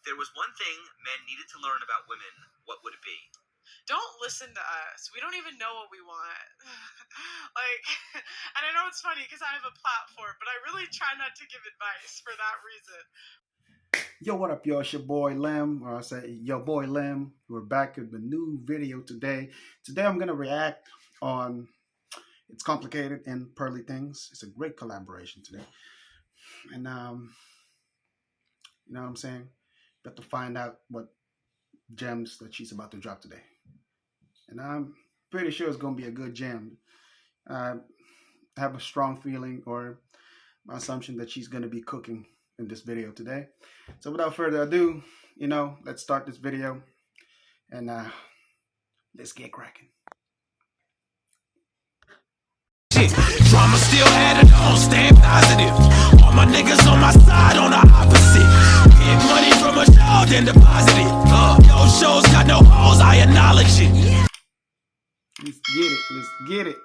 If there was one thing men needed to learn about women, what would it be? Don't listen to us. We don't even know what we want. Like, and I know it's funny because I have a platform, but I really try not to give advice for that reason. Yo, what up, y'all? It's your boy Lem, or I say your boy Lem. We're back with a new video today. Today I'm gonna react on It's Complicated and Pearly Things. It's a great collaboration today. And you know what I'm saying? Got to find out what gems that she's about to drop today. And I'm pretty sure it's gonna be a good gem. I have a strong feeling or my assumption that she's gonna be cooking in this video today. So without further ado, let's start this video and let's get cracking. Drama still had it on, staying positive. All my niggas on my side on the opposite. Get money from a show, then deposit it. Yo, shows got no holes, I acknowledge it. Let's get it. Let's get it.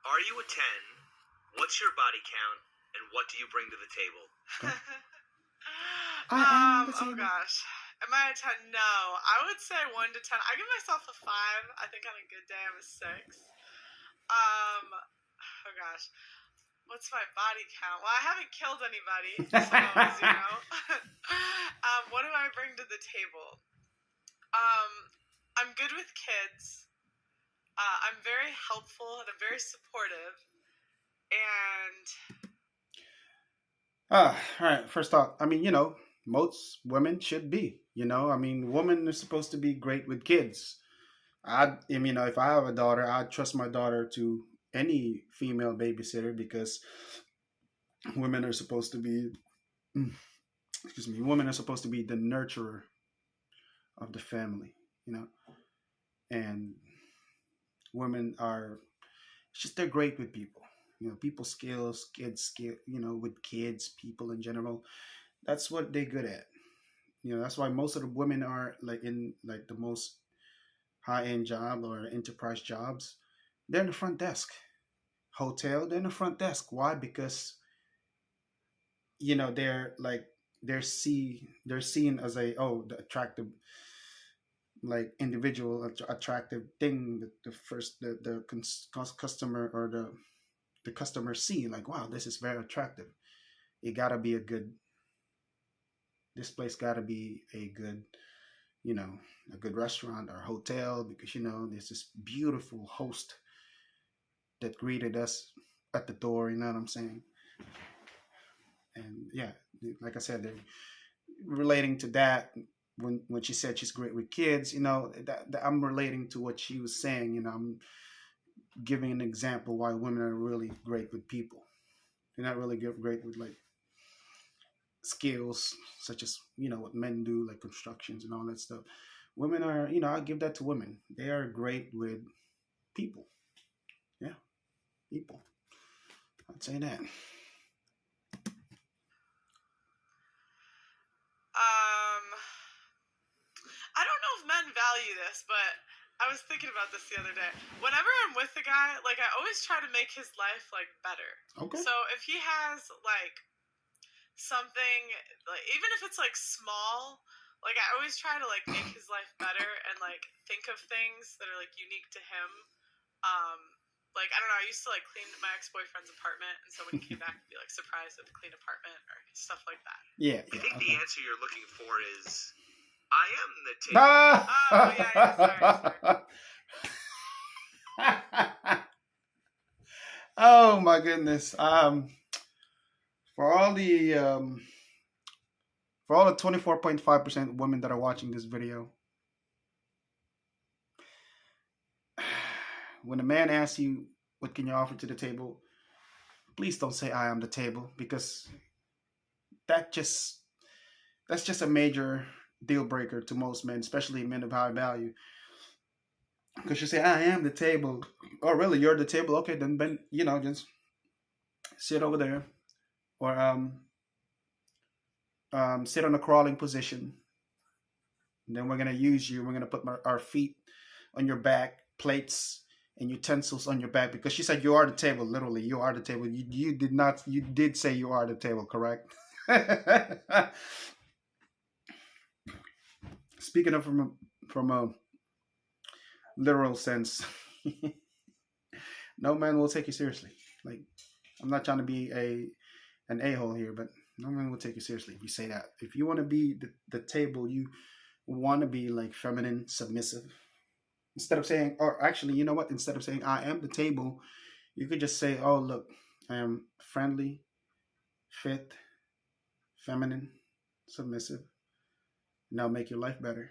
Are you a 10? What's your body count? And what do you bring to the table? Oh gosh. Am I a 10? No. I would say 1 to 10. I give myself a 5. I think on a good day I'm a 6. Oh gosh. What's my body count? Well, I haven't killed anybody, so, what do I bring to the table? I'm good with kids. I'm very helpful and I'm very supportive. And all right. First off, most women should be. Women are supposed to be great with kids. If I have a daughter, I'd trust my daughter to any female babysitter because women are supposed to be, women are supposed to be the nurturer of the family, and women are they're great with people. People skills, kids skill, with kids, people in general. That's what they're good at. That's why most of the women are in the most high-end job or enterprise jobs. They're in the front desk. Hotel, they're in the front desk. Why? Because they're seen as the attractive individual, attractive thing that the customer or the customer see, wow, this is very attractive. It gotta be this place gotta be a good a good restaurant or hotel because there's this beautiful host that greeted us at the door. You know what I'm saying? And yeah, like I said, they're relating to that when she said she's great with kids. That I'm relating to what she was saying. I'm giving an example why women are really great with people. They're not really great with skills such as what men do, like constructions and all that stuff. Women are, I give that to women. They are great with people. Yeah, people. I'd say that. I don't know if men value this, but I was thinking about this the other day. Whenever I'm with a guy, I always try to make his life better. Okay. So if he has something, even if it's small, I always try to make his life better and think of things that are unique to him. I don't know, I used to clean my ex-boyfriend's apartment, and so when he came back, he'd be surprised at the clean apartment or stuff like that. Yeah. I think the answer you're looking for is I am the table. Oh yeah, sorry. Oh my goodness. For all the 24.5% women that are watching this video, when a man asks you what can you offer to the table, please don't say I am the table, because that's just a major deal breaker to most men, especially men of high value. Because you say I am the table. Oh really, you're the table? Okay, then just sit over there, or sit on a crawling position. And then we're gonna use you. We're gonna put our feet on your back, plates and utensils on your back, because she said you are the table. Literally, you are the table. You did say you are the table, correct? Speaking of from a literal sense, no man will take you seriously. Like, I'm not trying to be an a hole here, but no man will take you seriously if you say that. If you want to be the table, you want to be like feminine, submissive. Instead of saying, or actually, you know what? Instead of saying I am the table, you could just say, oh look, I am friendly, fit, feminine, submissive. Now make your life better.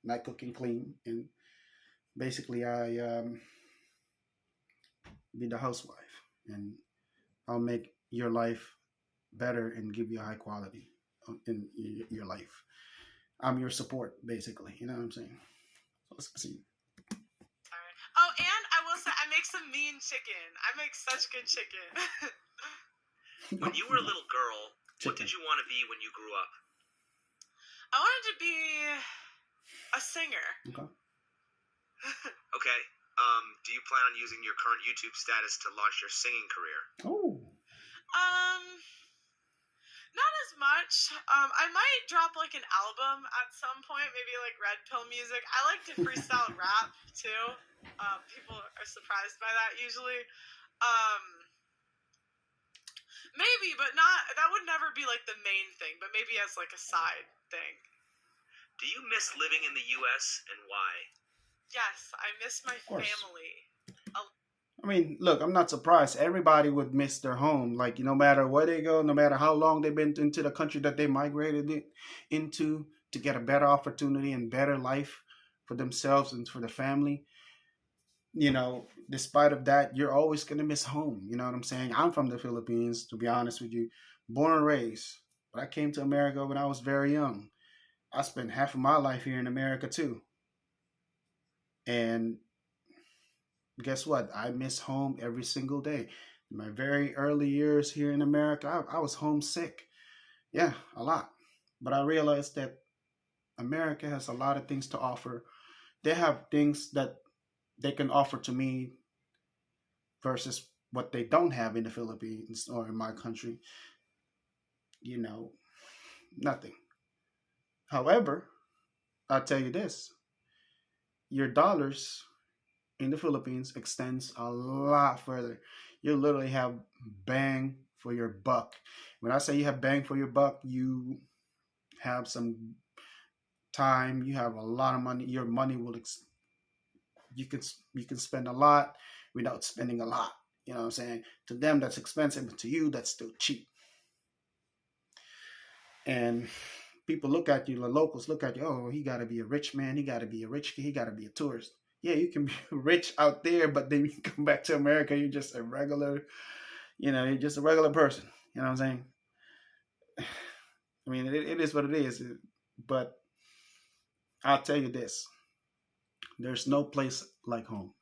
Not cooking clean, and basically I be the housewife, and I'll make your life better and give you a high quality in your life. I'm your support, basically. You know what I'm saying? So let's see. Alright. Oh, and I will say I make some mean chicken. I make such good chicken. When you were a little girl, what Chicken. did you want to be when you grew up? I wanted to be a singer. Okay. Okay. Do you plan on using your current YouTube status to launch your singing career? Oh. Not as much. I might drop like an album at some point, maybe like Red Pill music. I like to freestyle rap too. People are surprised by that usually. Maybe, but not. That would never be like the main thing, but maybe as like a side thing. Do you miss living in the U.S. and why? Yes, I miss my course. family. I mean, look, I'm not surprised. Everybody would miss their home. Like, no matter where they go, no matter how long they've been into the country that they migrated into to get a better opportunity and better life for themselves and for the family. You know, despite of that, you're always going to miss home. You know what I'm saying? I'm from the Philippines, to be honest with you, born and raised. But I came to America when I was very young. I spent half of my life here in America too. And guess what? I miss home every single day. In my very early years here in America, I was homesick. Yeah, a lot. But I realized that America has a lot of things to offer. They have things that they can offer to me versus what they don't have in the Philippines or in my country. You know, nothing. However, I'll tell you this, your dollars in the Philippines extends a lot further. You literally have bang for your buck. When I say you have bang for your buck, you have some time, you have a lot of money. Your money will you can spend a lot without spending a lot. You know what I'm saying? To them that's expensive, but to you that's still cheap. And people look at you, the locals look at you, oh, he got to be a rich man, he got to be a rich kid, he got to be a tourist. Yeah, you can be rich out there, but then you come back to America, you're just a regular, you're just a regular person. You know what I'm saying? I mean, it is what it is. But I'll tell you this. There's no place like home.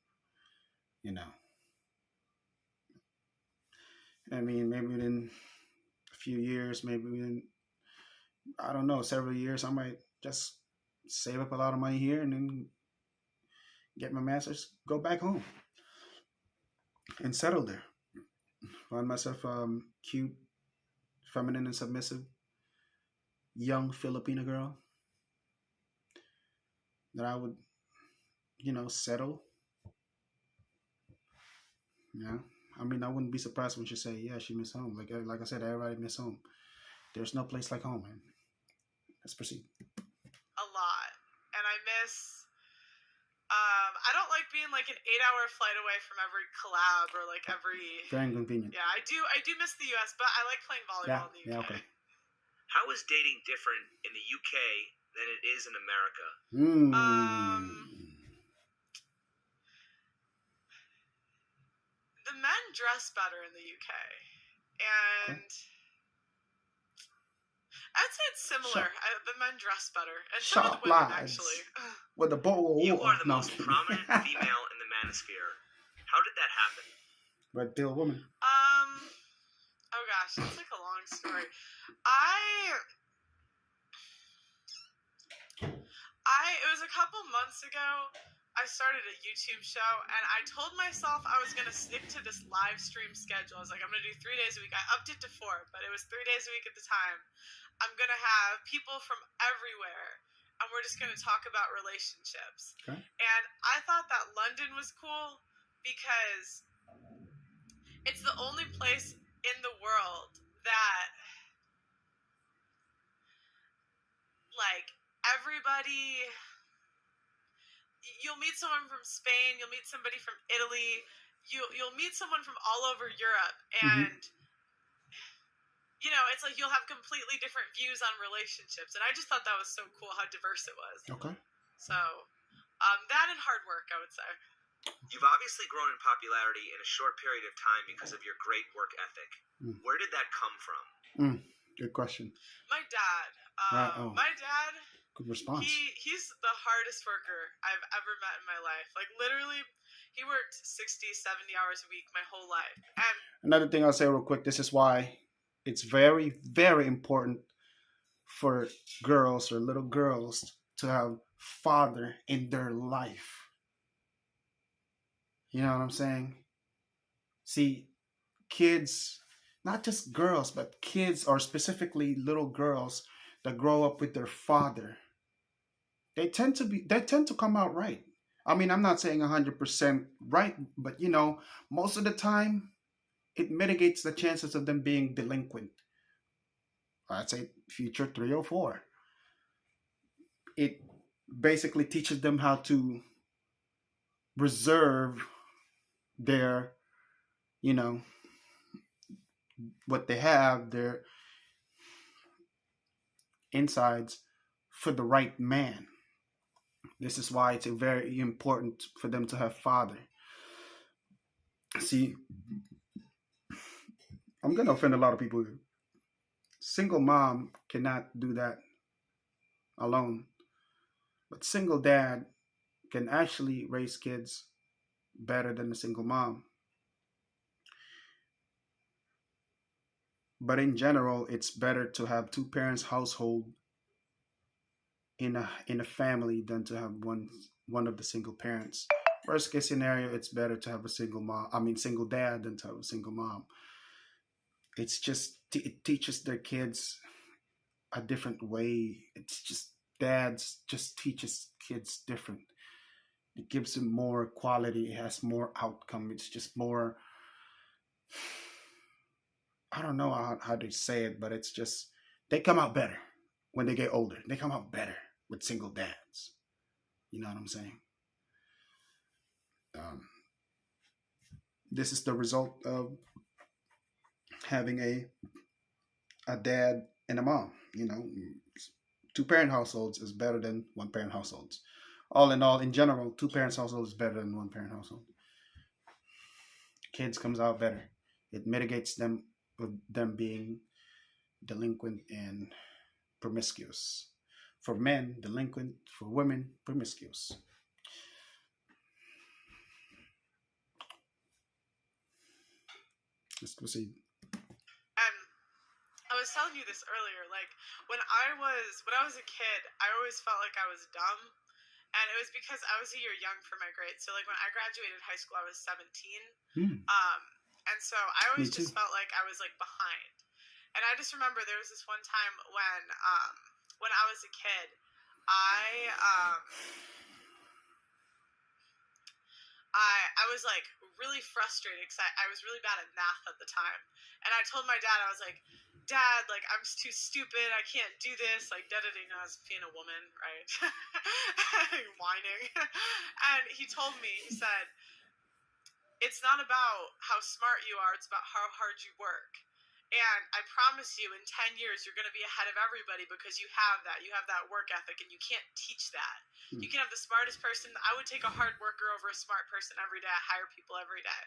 I mean, maybe within a few years, maybe within, I don't know, several years, I might just save up a lot of money here and then get my master's, go back home and settle there. Find myself cute, feminine and submissive, young Filipino girl that I would, settle. Yeah. I mean, I wouldn't be surprised when she say, yeah, she miss home. Like I said, everybody miss home. There's no place like home, man. Let's proceed. A lot. And I miss I don't like being like an 8-hour flight away from every collab or like every Very inconvenient. Yeah, I do miss the US, but I like playing volleyball in the UK. Yeah, okay. How is dating different in the UK than it is in America? The men dress better in the UK. And I'd say it's similar. The men dress better. And so do the women, actually. With the bowl. You are the most prominent female in the manosphere. How did that happen? Red Pill woman. Oh gosh, it's like a long story. It was a couple months ago. I started a YouTube show, and I told myself I was going to stick to this live stream schedule. I was like, I'm going to do 3 days a week. I upped it to 4, but it was 3 days a week at the time. I'm going to have people from everywhere, and we're just going to talk about relationships. Okay. And I thought that London was cool because it's the only place in the world that, like, everybody, you'll meet someone from Spain, you'll meet somebody from Italy, you'll meet someone from all over Europe, and you know, it's like you'll have completely different views on relationships, and I just thought that was so cool how diverse it was. Okay. So that and hard work, I would say. You've obviously grown in popularity in a short period of time because of your great work ethic. Where did that come from? Good question. My dad. My dad. Good response. He's the hardest worker I've ever met in my life. Like, literally, he worked 60, 70 hours a week my whole life. And another thing I'll say real quick, this is why it's very, very important for girls or little girls to have father in their life. You know what I'm saying? See, kids, not just girls, but kids, or specifically little girls that grow up with their father, they tend to come out right. I mean, I'm not saying 100% right, but you know, most of the time it mitigates the chances of them being delinquent. I'd say future 3 or 4. It basically teaches them how to reserve their, you know, what they have, their insides, for the right man. This is why it's very important for them to have father. See, I'm going to offend a lot of people here. Single mom cannot do that alone. But single dad can actually raise kids better than a single mom. But in general, it's better to have 2 parents household in a family than to have one of the single parents. Worst case scenario, it's better to have a single dad than to have a single mom. It's just, it teaches their kids a different way. It's just, dads just teaches kids different. It gives them more quality. It has more outcome. It's just more, I don't know how to say it, but it's just, they come out better when they get older. They come out better with single dads. You know what I'm saying? This is the result of having a dad and a mom. You know, 2 parent households is better than 1 parent households. All in all, in general, 2 parents household is better than 1 parent household. Kids comes out better. It mitigates them of them being delinquent and promiscuous. For men, delinquent. For women, promiscuous. Let's proceed. I was telling you this earlier, like, when I was a kid, I always felt like I was dumb, and it was because I was a year young for my grade. So, like, when I graduated high school, I was 17, and so I always just felt like I was, like, behind. And I just remember there was this one time when I was a kid, I was, like, really frustrated because I was really bad at math at the time. And I told my dad, I was like, Dad, like, I'm too stupid. I can't do this. Like, Dad, you know, I was being a woman, right? Whining. And he told me, he said, it's not about how smart you are. It's about how hard you work. And I promise you, in 10 years, you're going to be ahead of everybody because you have that. You have that work ethic, and you can't teach that. You can have the smartest person. I would take a hard worker over a smart person every day. I hire people every day.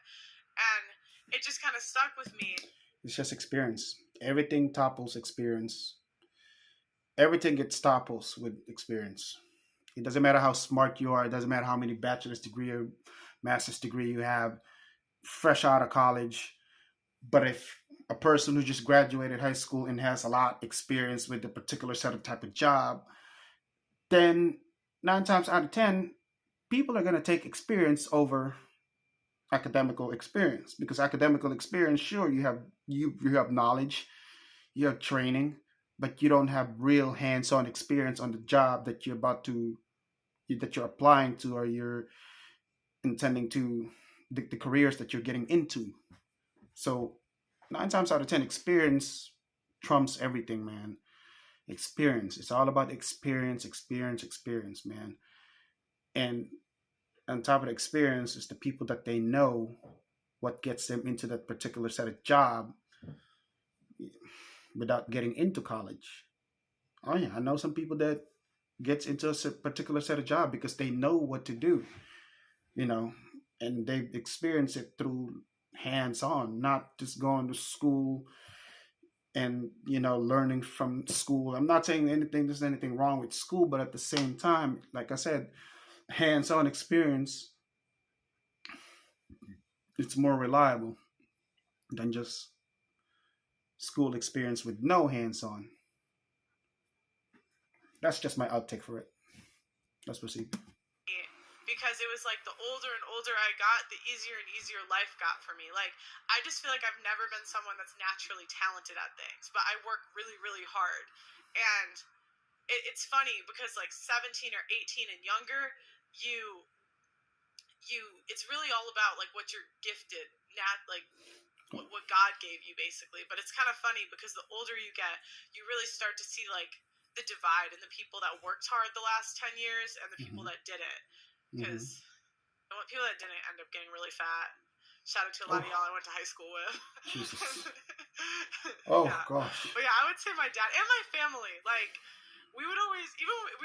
And it just kind of stuck with me. It's just experience. Everything topples experience. Everything gets topples with experience. It doesn't matter how smart you are. It doesn't matter how many bachelor's degree or master's degree you have, fresh out of college. But if a person who just graduated high school and has a lot of experience with a particular set of type of job, then 9 times out of 10, people are going to take experience over academical experience, because academical experience, sure, you have knowledge, you have training, but you don't have real hands-on experience on the job that you're applying to, or you're intending to, the careers that you're getting into. So 9 times out of 10, experience trumps everything, man. Experience. It's all about experience, experience, experience, man. And on top of the experience is the people that they know, what gets them into that particular set of job without getting into college. Oh yeah, I know some people that gets into a particular set of job because they know what to do, you know, and they've experienced it through hands-on, not just going to school and, you know, learning from school. I'm not saying there's anything wrong with school, but at the same time, like I said, hands-on experience, it's more reliable than just school experience with no hands-on. That's just my outtake for it. Let's proceed. Because it was like the older and older I got, the easier and easier life got for me. Like, I just feel like I've never been someone that's naturally talented at things, but I work really, really hard. And it's funny because like 17 or 18 and younger, it's really all about like what you're gifted, what God gave you basically. But it's kind of funny because the older you get, you really start to see like the divide in the people that worked hard the last 10 years and the people that didn't. Because the people that didn't end up getting really fat. Shout out to a lot of y'all I went to high school with. Jesus. Oh, yeah. gosh. But yeah, I would say my dad and my family. Like, we would always,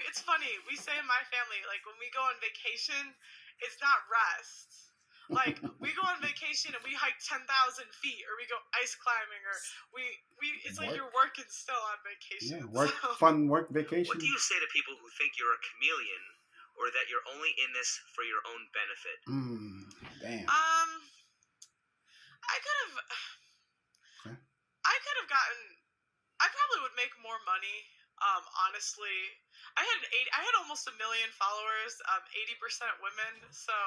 it's funny, we say in my family, like, when we go on vacation, it's not rest. Like, we go on vacation and we hike 10,000 feet, or we go ice climbing, or it's like you're working still on vacation. Yeah, fun work vacation. What do you say to people who think you're a chameleon, or that you're only in this for your own benefit? Damn. I probably would make more money. Honestly, I had almost 1 million followers. 80% women. So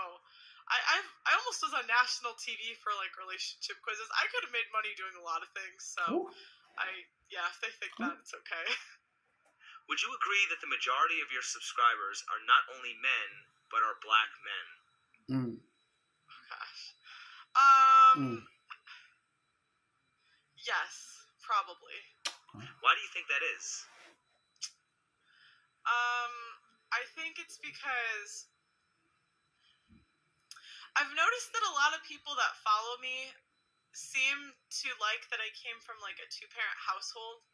I almost was on national TV for like relationship quizzes. I could have made money doing a lot of things. So if they think that, it's okay. Would you agree that the majority of your subscribers are not only men, but are black men? Oh, gosh. Yes, probably. Why do you think that is? I think it's because I've noticed that a lot of people that follow me seem to like that I came from like a 2-parent household.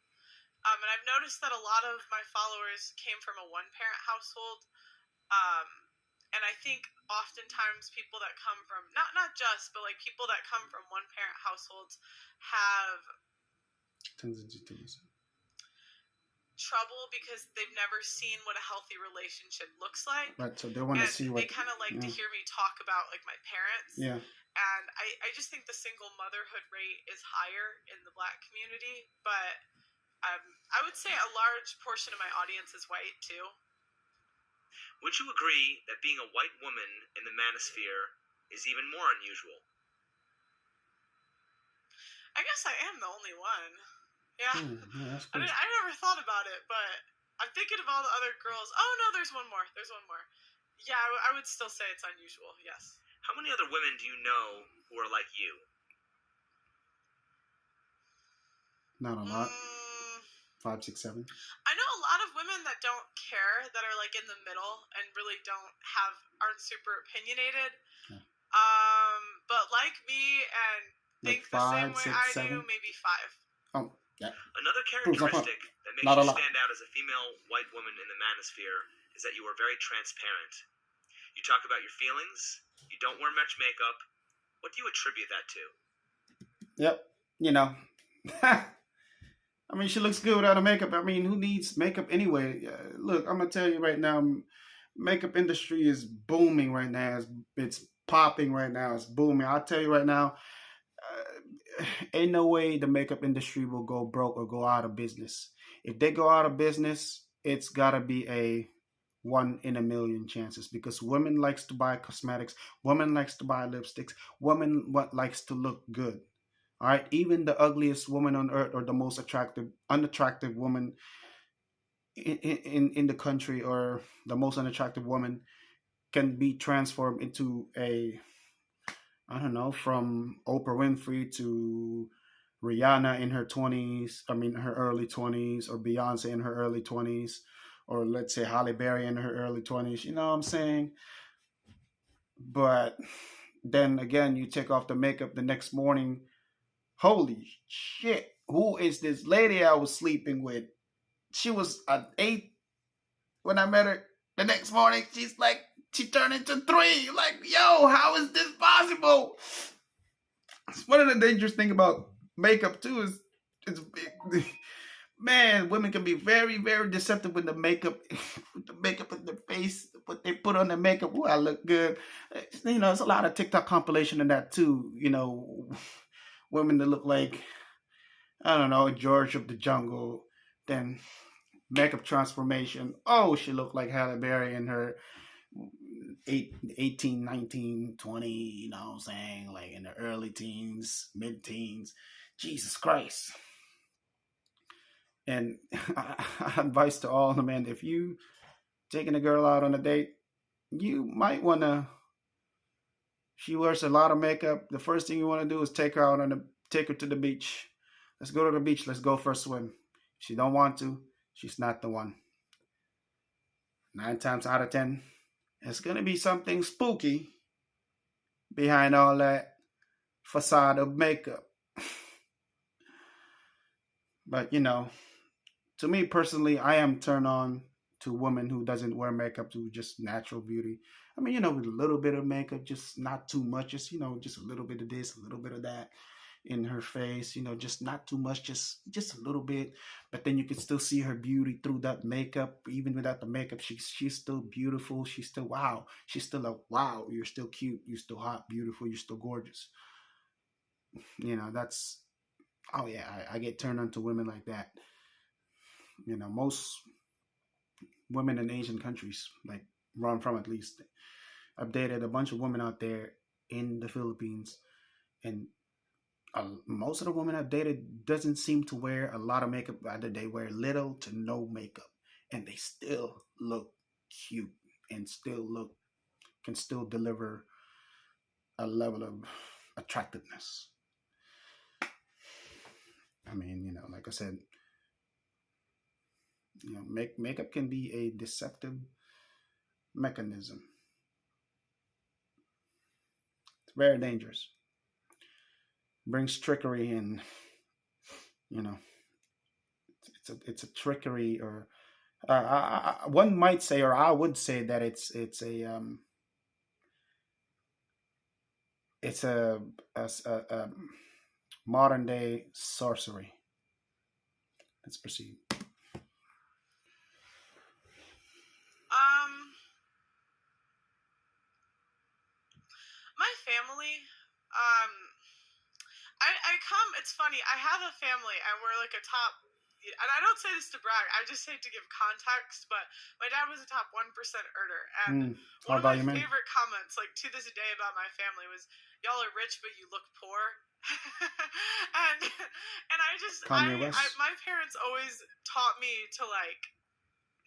And I've noticed that a lot of my followers came from a 1-parent household. And I think oftentimes people that come from, not just, but like people that come from 1-parent households have trouble because they've never seen what a healthy relationship looks like. Right, so they want to see what... They kind of like to hear me talk about like my parents. Yeah. And I just think the single motherhood rate is higher in the black community, but... I would say a large portion of my audience is white, too. Would you agree that being a white woman in the manosphere is even more unusual? I guess I am the only one. Yeah. That's cool. I never thought about it, but I'm thinking of all the other girls. Oh, no, there's one more. Yeah, I would still say it's unusual, yes. How many other women do you know who are like you? Not a lot. 5, 6, 7. I know a lot of women that don't care, that are like in the middle and really aren't super opinionated. Yeah. But like me and think the same way I do, maybe 5. Oh, yeah. Another characteristic that makes you stand out as a female white woman in the manosphere is that you are very transparent. You talk about your feelings. You don't wear much makeup. What do you attribute that to? Yep. You know. I mean, she looks good without a makeup. I mean, who needs makeup anyway? Look, I'm going to tell you right now, makeup industry is booming right now. It's popping right now. It's booming. I'll tell you right now, ain't no way the makeup industry will go broke or go out of business. If they go out of business, it's got to be a one in a million chances because women likes to buy cosmetics, women likes to buy lipsticks, women what likes to look good. All right, even the ugliest woman on earth or the most attractive, unattractive woman in the country or the most unattractive woman can be transformed into a, I don't know, from Oprah Winfrey to Rihanna in her 20s, I mean, her early 20s, or Beyonce in her early 20s, or let's say Halle Berry in her early 20s. You know what I'm saying? But then again, you take off the makeup the next morning. Holy shit. Who is this lady I was sleeping with? She was an 8 when I met her. The next morning, she turned into 3. Like, yo, how is this possible? One of the dangerous thing about makeup too is it's man, women can be very, very deceptive with the makeup, with the makeup in their face, what they put on their makeup. Ooh, I look good. You know, it's a lot of TikTok compilation in that too. You know, women that look like, I don't know, George of the Jungle. Then makeup transformation. Oh, she looked like Halle Berry in her 18, 19, 20, you know what I'm saying? Like in the early teens, mid teens. Jesus Christ. And advice to all the men, if you taking a girl out on a date, you might want to, she wears a lot of makeup. The first thing you want to do is take her out take her to the beach. Let's go to the beach. Let's go for a swim. If she don't want to, she's not the one. 9 times out of 10, it's going to be something spooky behind all that facade of makeup. But, you know, to me personally, I am turned on to women who doesn't wear makeup, to just natural beauty. I mean, you know, with a little bit of makeup, just not too much, just, you know, just a little bit of this, a little bit of that in her face, you know, just not too much, just a little bit. But then you can still see her beauty through that makeup. Even without the makeup, she's still beautiful. She's still wow. She's still a wow. You're still cute. You're still hot, beautiful. You're still gorgeous. You know, that's, oh yeah, I get turned on to women like that. You know, most women in Asian countries, like where I'm from at least, I've dated a bunch of women out there in the Philippines, and most of the women I've dated doesn't seem to wear a lot of makeup. Either they wear little to no makeup, and they still look cute and can still deliver a level of attractiveness. I mean, you know, like I said, you know, makeup can be a deceptive mechanism. It's very dangerous. Brings trickery and, you know, it's a trickery, or one might say, or I would say that it's a modern day sorcery. Let's proceed. My family, it's funny, I have a family, and we're like a top, and I don't say this to brag, I just say to give context, but my dad was a top 1% earner, and one of my favorite comments, like, to this day about my family was, y'all are rich, but you look poor. and my parents always taught me to, like,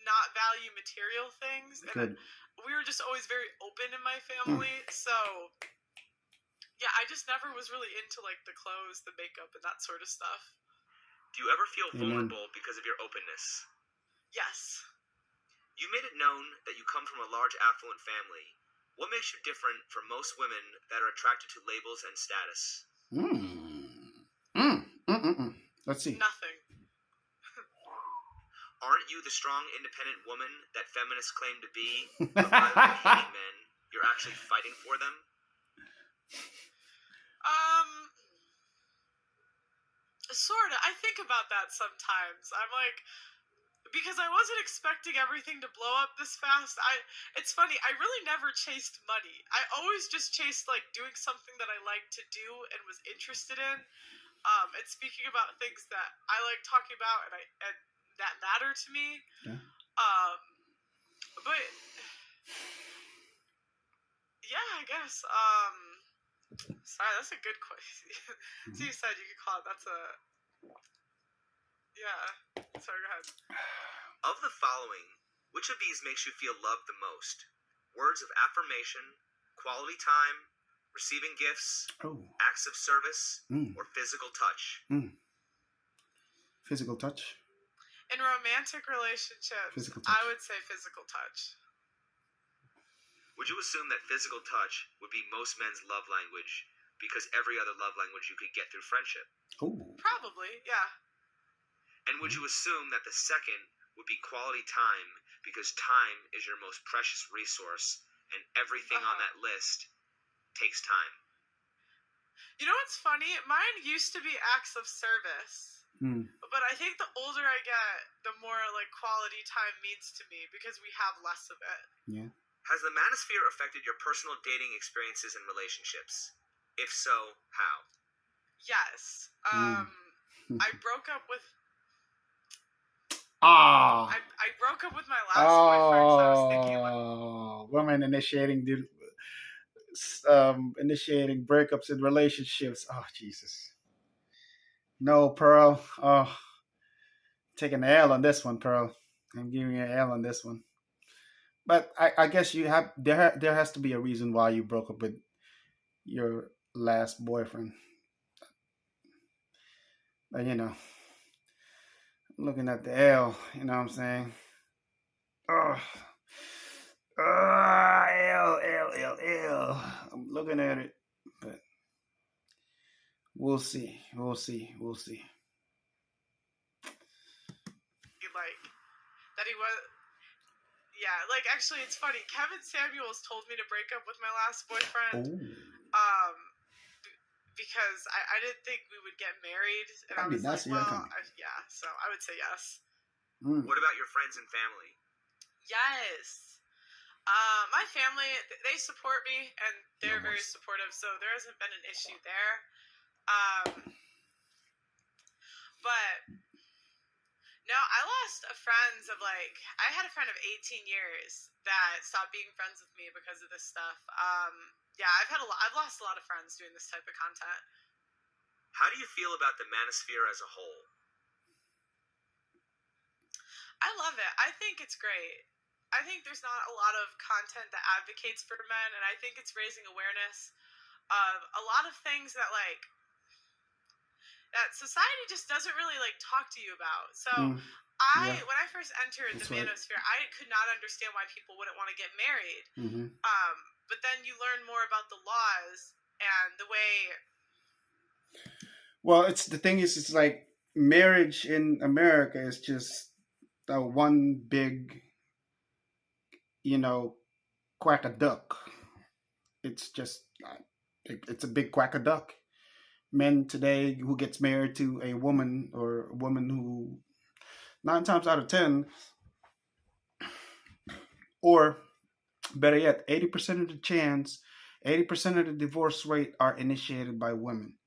not value material things, and we were just always very open in my family, so yeah, I just never was really into, like, the clothes, the makeup, and that sort of stuff. Do you ever feel vulnerable because of your openness? Yes. You made it known that you come from a large affluent family. What makes you different from most women that are attracted to labels and status? Let's see. Nothing. Aren't you the strong, independent woman that feminists claim to be? But rather than hating men, you're actually fighting for them? Sorta. I think about that sometimes. I'm like, because I wasn't expecting everything to blow up this fast. It's funny, I really never chased money. I always just chased, like, doing something that I liked to do and was interested in. And speaking about things that I like talking about and that matter to me. Yeah. But yeah, I guess. Sorry, that's a good question. So you said you could call it. That's a. Yeah. Sorry, go ahead. Of the following, which of these makes you feel loved the most? Words of affirmation, quality time, receiving gifts, Oh. acts of service, or physical touch? Physical touch. In romantic relationships, Physical touch. I would say physical touch. Would you assume that physical touch would be most men's love language because every other love language you could get through friendship? Oh. Probably, yeah. And would you assume that the second would be quality time because time is your most precious resource and everything on that list takes time? You know what's funny? Mine used to be acts of service. But I think the older I get, the more like quality time means to me because we have less of it. Yeah. Has the manosphere affected your personal dating experiences and relationships? If so, how? Yes. I broke up with Ah. I broke up with my last boyfriend, so I was thinking like, women initiating breakups in relationships. Oh, Jesus. No, Pearl. Oh, taking the L on this one, Pearl. I'm giving you an L on this one. But I guess you have there has to be a reason why you broke up with your last boyfriend. But you know, looking at the L, you know what I'm saying? L. I'm looking at it, but we'll see. like that he was. Yeah, like actually, it's funny. Kevin Samuels told me to break up with my last boyfriend. Because I didn't think we would get married, and I was like, well, yeah. So I would say yes. What about your friends and family? Yes. My family, they support me, and they're very supportive, so there hasn't been an issue there. But no, I lost a friend of I had a friend of 18 years that stopped being friends with me because of this stuff. Yeah, I've lost a lot of friends doing this type of content. How do you feel about the manosphere as a whole? I love it. I think it's great. I think there's not a lot of content that advocates for men, and I think it's raising awareness of a lot of things that that society just doesn't really talk to you about. So when I first entered the manosphere, I could not understand why people wouldn't want to get married. But then you learn more about the laws and the way. Well, it's like marriage in America is just one big, quack a duck. It's just it's a big quack a duck. Men today who gets married to a woman or a woman who 9 times out of 10, or better yet, 80% of the divorce rate are initiated by women.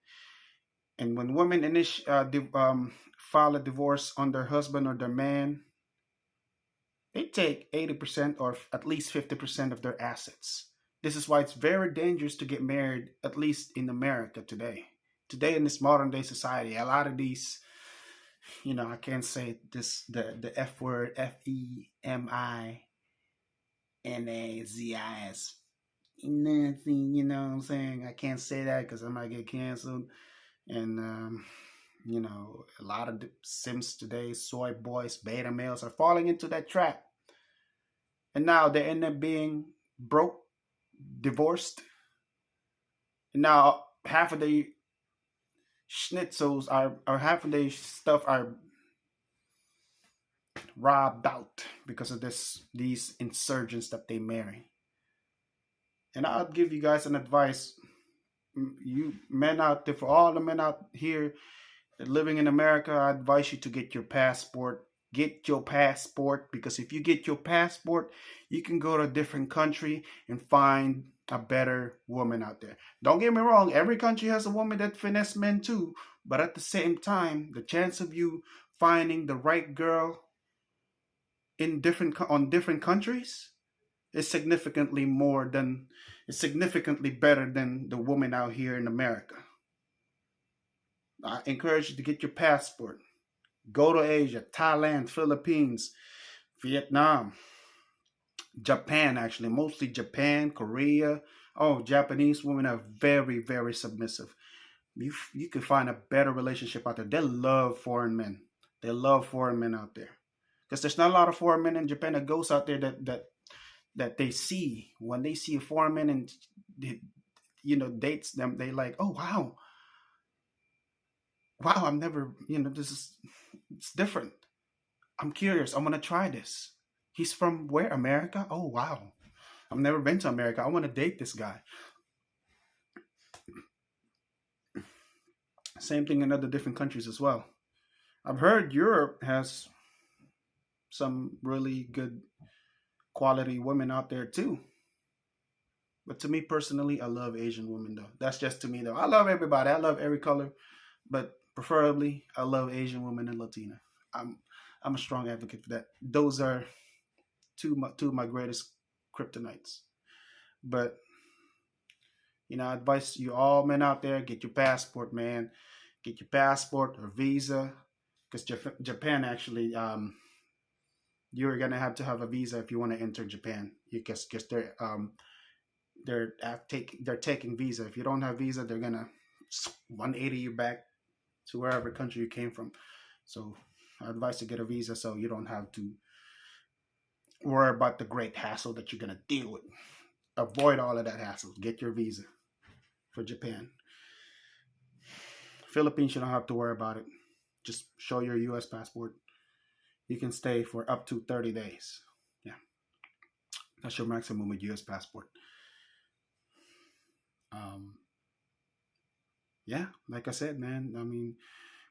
And when women file a divorce on their husband or their man, they take 80% or at least 50% of their assets. This is why it's very dangerous to get married, at least in America today. Today in this modern day society, a lot of these, I can't say this, the F word, FEMINAZIS. Nothing, you know what I'm saying? I can't say that because I might get canceled. And, a lot of the Sims today, soy boys, beta males are falling into that trap. And now they end up being broke, divorced. And now half of the schnitzels or half of the stuff are robbed out because of these insurgents that they marry. And I'll give you guys an advice. You men out there, for all the men out here living in America, I advise you to get your passport. Get your passport, because if you get your passport, you can go to a different country and find a better woman out there. Don't get me wrong, every country has a woman that finesse men too, but at the same time, the chance of you finding the right girl in different countries is significantly better than the woman out here in America. I encourage you to get your passport. Go to Asia, Thailand, Philippines, Vietnam, Japan, actually, mostly Japan, Korea. Oh, Japanese women are very, very submissive. You can find a better relationship out there. They love foreign men. They love foreign men out there. Because there's not a lot of foreign men in Japan that goes out there that they see. When they see a foreign man and dates them, they like, oh wow. Wow, I've never, it's different. I'm curious. I'm gonna try this. He's from where? America? Oh wow. I've never been to America. I want to date this guy. Same thing in other different countries as well. I've heard Europe has some really good quality women out there too. But to me personally, I love Asian women though. That's just to me though. I love everybody. I love every color, but preferably I love Asian women and Latina. I'm a strong advocate for that. Those are two of my greatest kryptonites. But I advise you all men out there, get your passport, man. Get your passport or visa, because Japan actually, you're gonna have to have a visa if you want to enter Japan. Because they're taking visa. If you don't have visa, they're gonna 180 you back to wherever country you came from. So I advise to get a visa so you don't have to worry about the great hassle that you're gonna deal with. Avoid all of that hassle. Get your visa for Japan. Philippines, you don't have to worry about it. Just show your U.S. passport. You can stay for up to 30 days. Yeah. That's your maximum with U.S. passport. Yeah, like I said, man, I mean,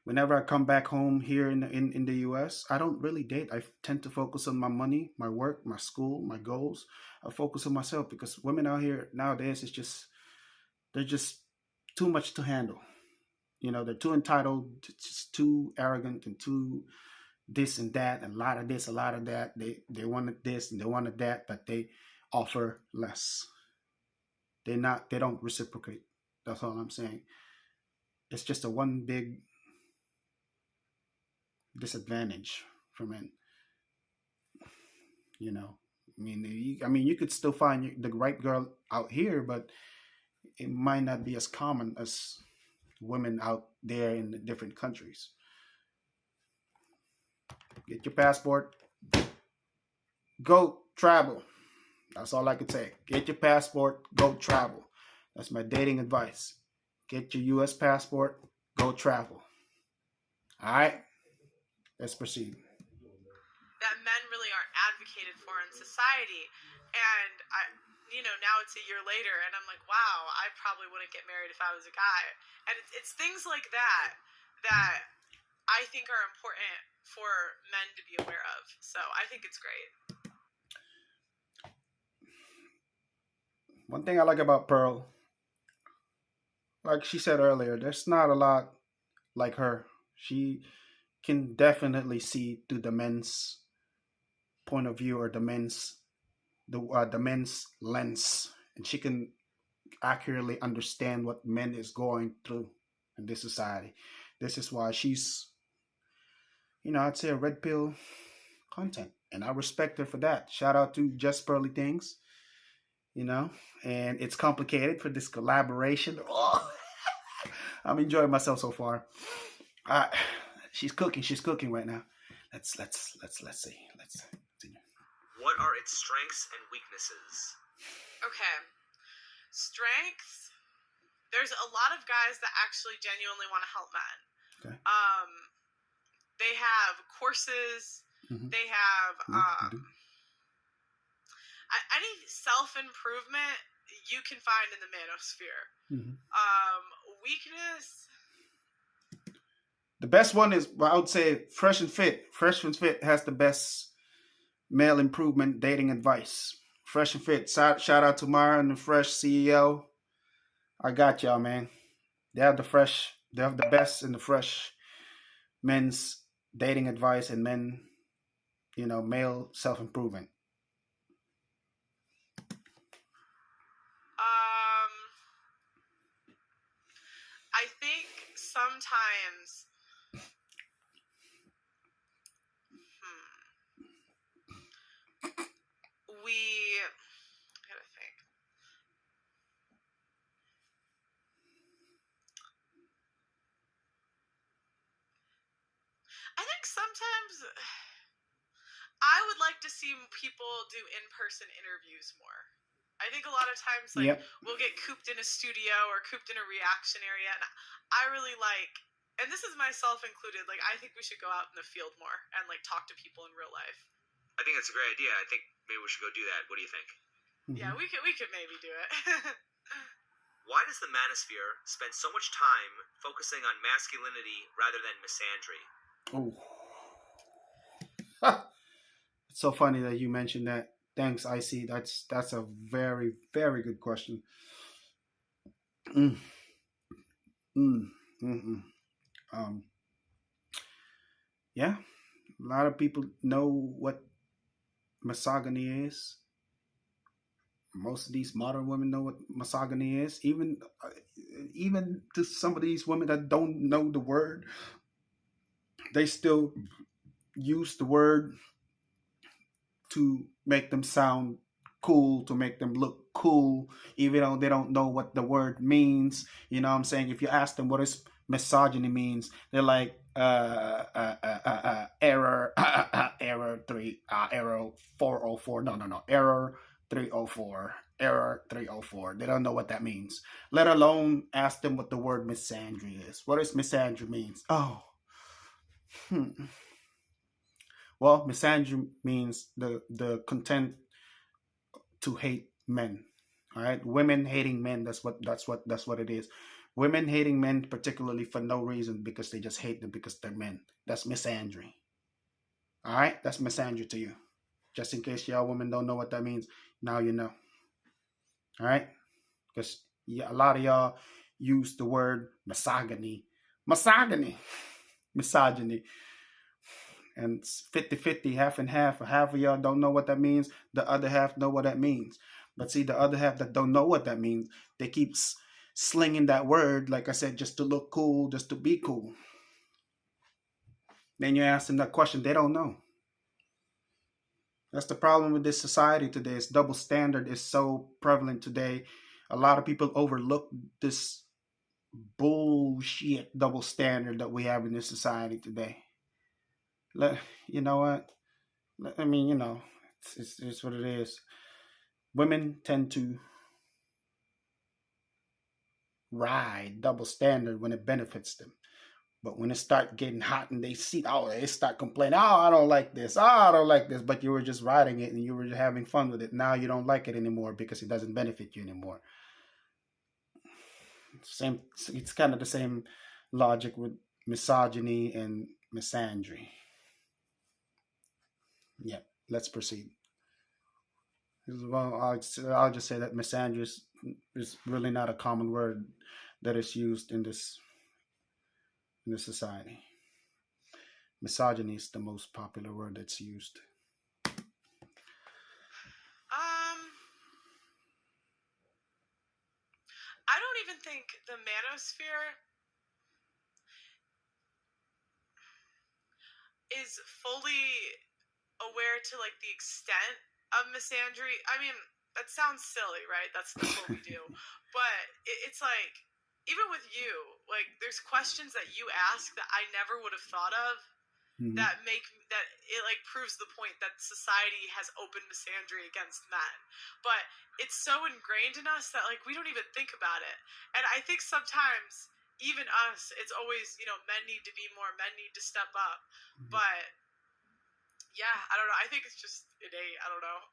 whenever I come back home here in the U.S., I don't really date. I tend to focus on my money, my work, my school, my goals. I focus on myself because women out here nowadays, they're just too much to handle. They're too entitled, just too arrogant, and too this and that, and a lot of this, a lot of that. They wanted this and they wanted that, but they offer less. They don't reciprocate. That's all I'm saying. It's just a one big disadvantage for men. I mean, you could still find the right girl out here, but it might not be as common as women out there in the different countries. Get your passport. Go travel. That's all I could say. Get your passport. Go travel. That's my dating advice. Get your U.S. passport. Go travel. All right? Let's proceed. That men really aren't advocated for in society. And now it's a year later, and I'm like, wow, I probably wouldn't get married if I was a guy. And it's things like that I think are important for men to be aware of. So I think it's great. One thing I like about Pearl, like she said earlier, there's not a lot like her. She can definitely see through the men's point of view, or the men's lens, and she can accurately understand what men is going through in this society. This is why she's, I'd say a red pill content, and I respect her for that. Shout out to Just Pearly Things, and it's complicated for this collaboration. Oh, I'm enjoying myself so far. She's cooking right now. Let's see. Let's continue. What are its strengths and weaknesses? Okay. Strengths. There's a lot of guys that actually genuinely want to help men. Okay. They have courses. Mm-hmm. They have any self-improvement you can find in the manosphere. Mm-hmm. Weakness. The best one is, I would say, Fresh and Fit. Fresh and Fit has the best male improvement dating advice. Fresh and Fit. Shout out to Mara and the Fresh CEO. I got y'all, man. They have the best in the fresh men's dating advice and men, male self-improvement? I think sometimes. I gotta think. I think sometimes I would like to see people do in-person interviews more. I think a lot of times, like, Yep. we'll get cooped in a studio or cooped in a reaction area, and I really like, and this is myself included, like, I think we should go out in the field more and, like, talk to people in real life. I think that's a great idea. I think maybe we should go do that. What do you think? Yeah, we could maybe do it. Why does the manosphere spend so much time focusing on masculinity rather than misandry? Oh. It's so funny that you mentioned that. Thanks, IC. That's a very, very good question. Mm. Mm. Mm-mm. Yeah, a lot of people know what misogyny is. Most of these modern women know what misogyny is. Even to some of these women that don't know the word, they still use the word to make them sound cool, to make them look cool, even though they don't know what the word means. You know what I'm saying? If you ask them what is misogyny means, they're like error 404. No, error 304. Error 304. They don't know what that means. Let alone ask them what the word misandry is. What does misandry means? Oh. Well, misandry means the content to hate men. All right, women hating men. That's what it is. Women hating men, particularly for no reason, because they just hate them because they're men. That's misandry. All right, that's misandry to you. Just in case y'all women don't know what that means, now you know. All right, because a lot of y'all use the word misogyny, and it's 50-50, half and half. Half of y'all don't know what that means. The other half know what that means. But see, the other half that don't know what that means, they keep slinging that word, like I said, just to look cool, just to be cool. Then you ask them that question, they don't know. That's the problem with this society today. This double standard is so prevalent today. A lot of people overlook this bullshit double standard that we have in this society today. You know what? I mean, it's what it is. Women tend to ride double standard when it benefits them. But when it start getting hot and they start complaining, I don't like this. I don't like this. But you were just riding it and you were just having fun with it. Now you don't like it anymore because it doesn't benefit you anymore. It's kind of the same logic with misogyny and misandry. Yeah, let's proceed. Well, I'll just say that misandry is really not a common word that is used in this society. Misogyny is the most popular word that's used. I don't even think the manosphere is fully aware to like the extent of misandry. I mean, that sounds silly, right? That's what we do. But it's like, even with you, like, there's questions that you ask that I never would have thought of. Mm-hmm. that it like proves the point that society has open misandry against men. But it's so ingrained in us that like we don't even think about it. And I think sometimes even us, it's always, men need to be more, men need to step up. Mm-hmm. But yeah, I don't know. I think it's just innate. I don't know.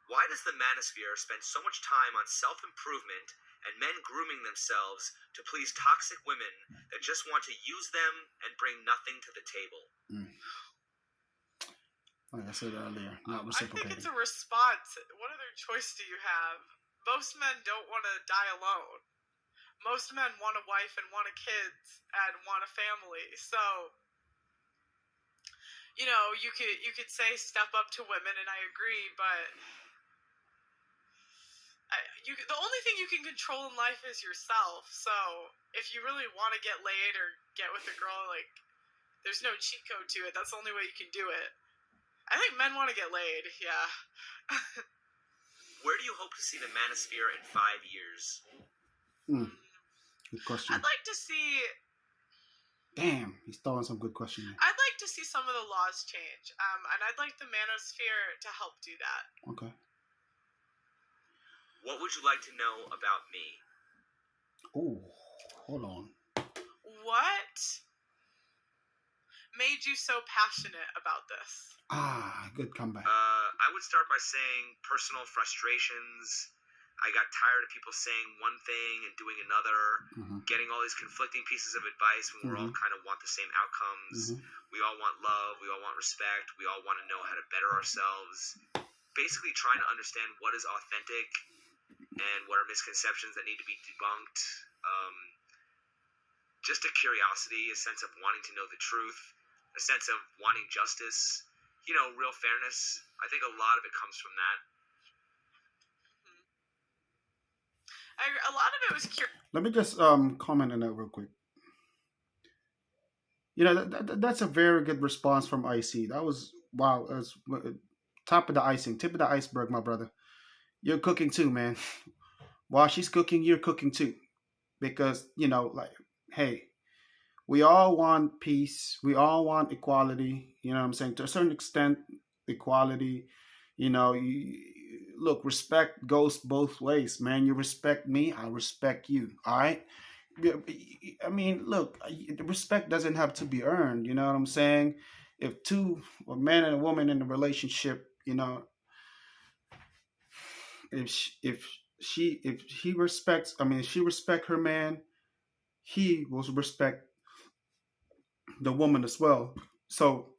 Why does the manosphere spend so much time on self-improvement and men grooming themselves to please toxic women that just want to use them and bring nothing to the table? Like I said earlier, not reciprocating. I think it's a response. What other choice do you have? Most men don't want to die alone. Most men want a wife and want a kids and want a family. So, you could say step up to women, and I agree, but the only thing you can control in life is yourself. So if you really want to get laid or get with a girl, like, there's no cheat code to it. That's the only way you can do it. I think men want to get laid, yeah. Where do you hope to see the manosphere in 5 years? Good question. I'd like to see... Damn, he's throwing some good questions. I'd like to see some of the laws change, and I'd like the manosphere to help do that. Okay. What would you like to know about me? Oh, hold on. What made you so passionate about this? Good comeback. I would start by saying personal frustrations. I got tired of people saying one thing and doing another, getting all these conflicting pieces of advice when we all kind of want the same outcomes. We all want love. We all want respect. We all want to know how to better ourselves. Basically trying to understand what is authentic and what are misconceptions that need to be debunked. Just a curiosity, a sense of wanting to know the truth, a sense of wanting justice, real fairness. I think a lot of it comes from that. A lot of it was curious. Let me just comment on that real quick. That's a very good response from IC. That was, wow, that's top of the icing, tip of the iceberg, my brother. You're cooking too, man. While she's cooking, you're cooking too. Because, hey, we all want peace. We all want equality. You know what I'm saying? To a certain extent, equality. Look, respect goes both ways, man. You respect me, I respect you. All right? I mean, look, respect doesn't have to be earned. You know what I'm saying? If a man and a woman in a relationship, if she respects her man, he will respect the woman as well. So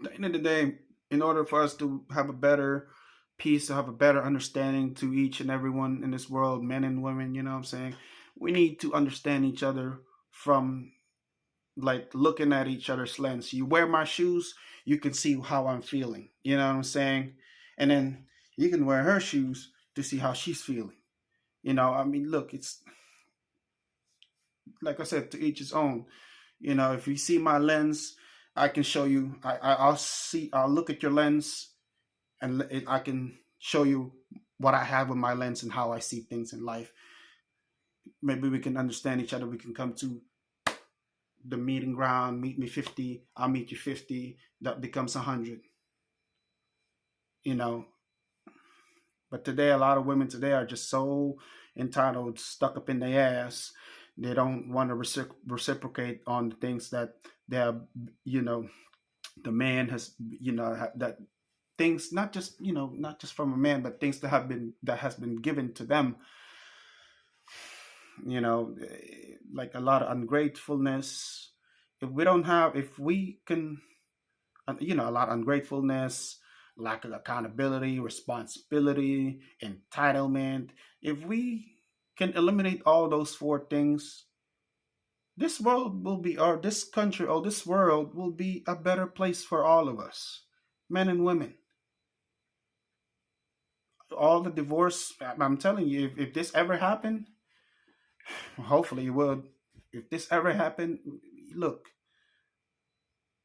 at the end of the day, in order for us to have a better peace, to have a better understanding to each and everyone in this world, men and women, you know what I'm saying? We need to understand each other from looking at each other's lens. You wear my shoes, you can see how I'm feeling. You know what I'm saying? And then you can wear her shoes to see how she's feeling. Look, it's like I said, to each his own. If you see my lens, I can show you. I'll look at your lens, and I can show you what I have with my lens and how I see things in life. Maybe we can understand each other. We can come to the meeting ground. Meet me 50. I'll meet you 50. That becomes 100. But today, a lot of women today are just so entitled, stuck up in their ass. They don't want to reciprocate on the things that the man has, that things, not just from a man, but things that has been given to them. Like a lot of ungratefulness. A lot of ungratefulness, lack of accountability, responsibility, entitlement. If we can eliminate all those 4 things, this world will be, or this country, or this world will be a better place for all of us, men and women. All the divorce, I'm telling you, if this ever happened, hopefully it would. If this ever happened, look,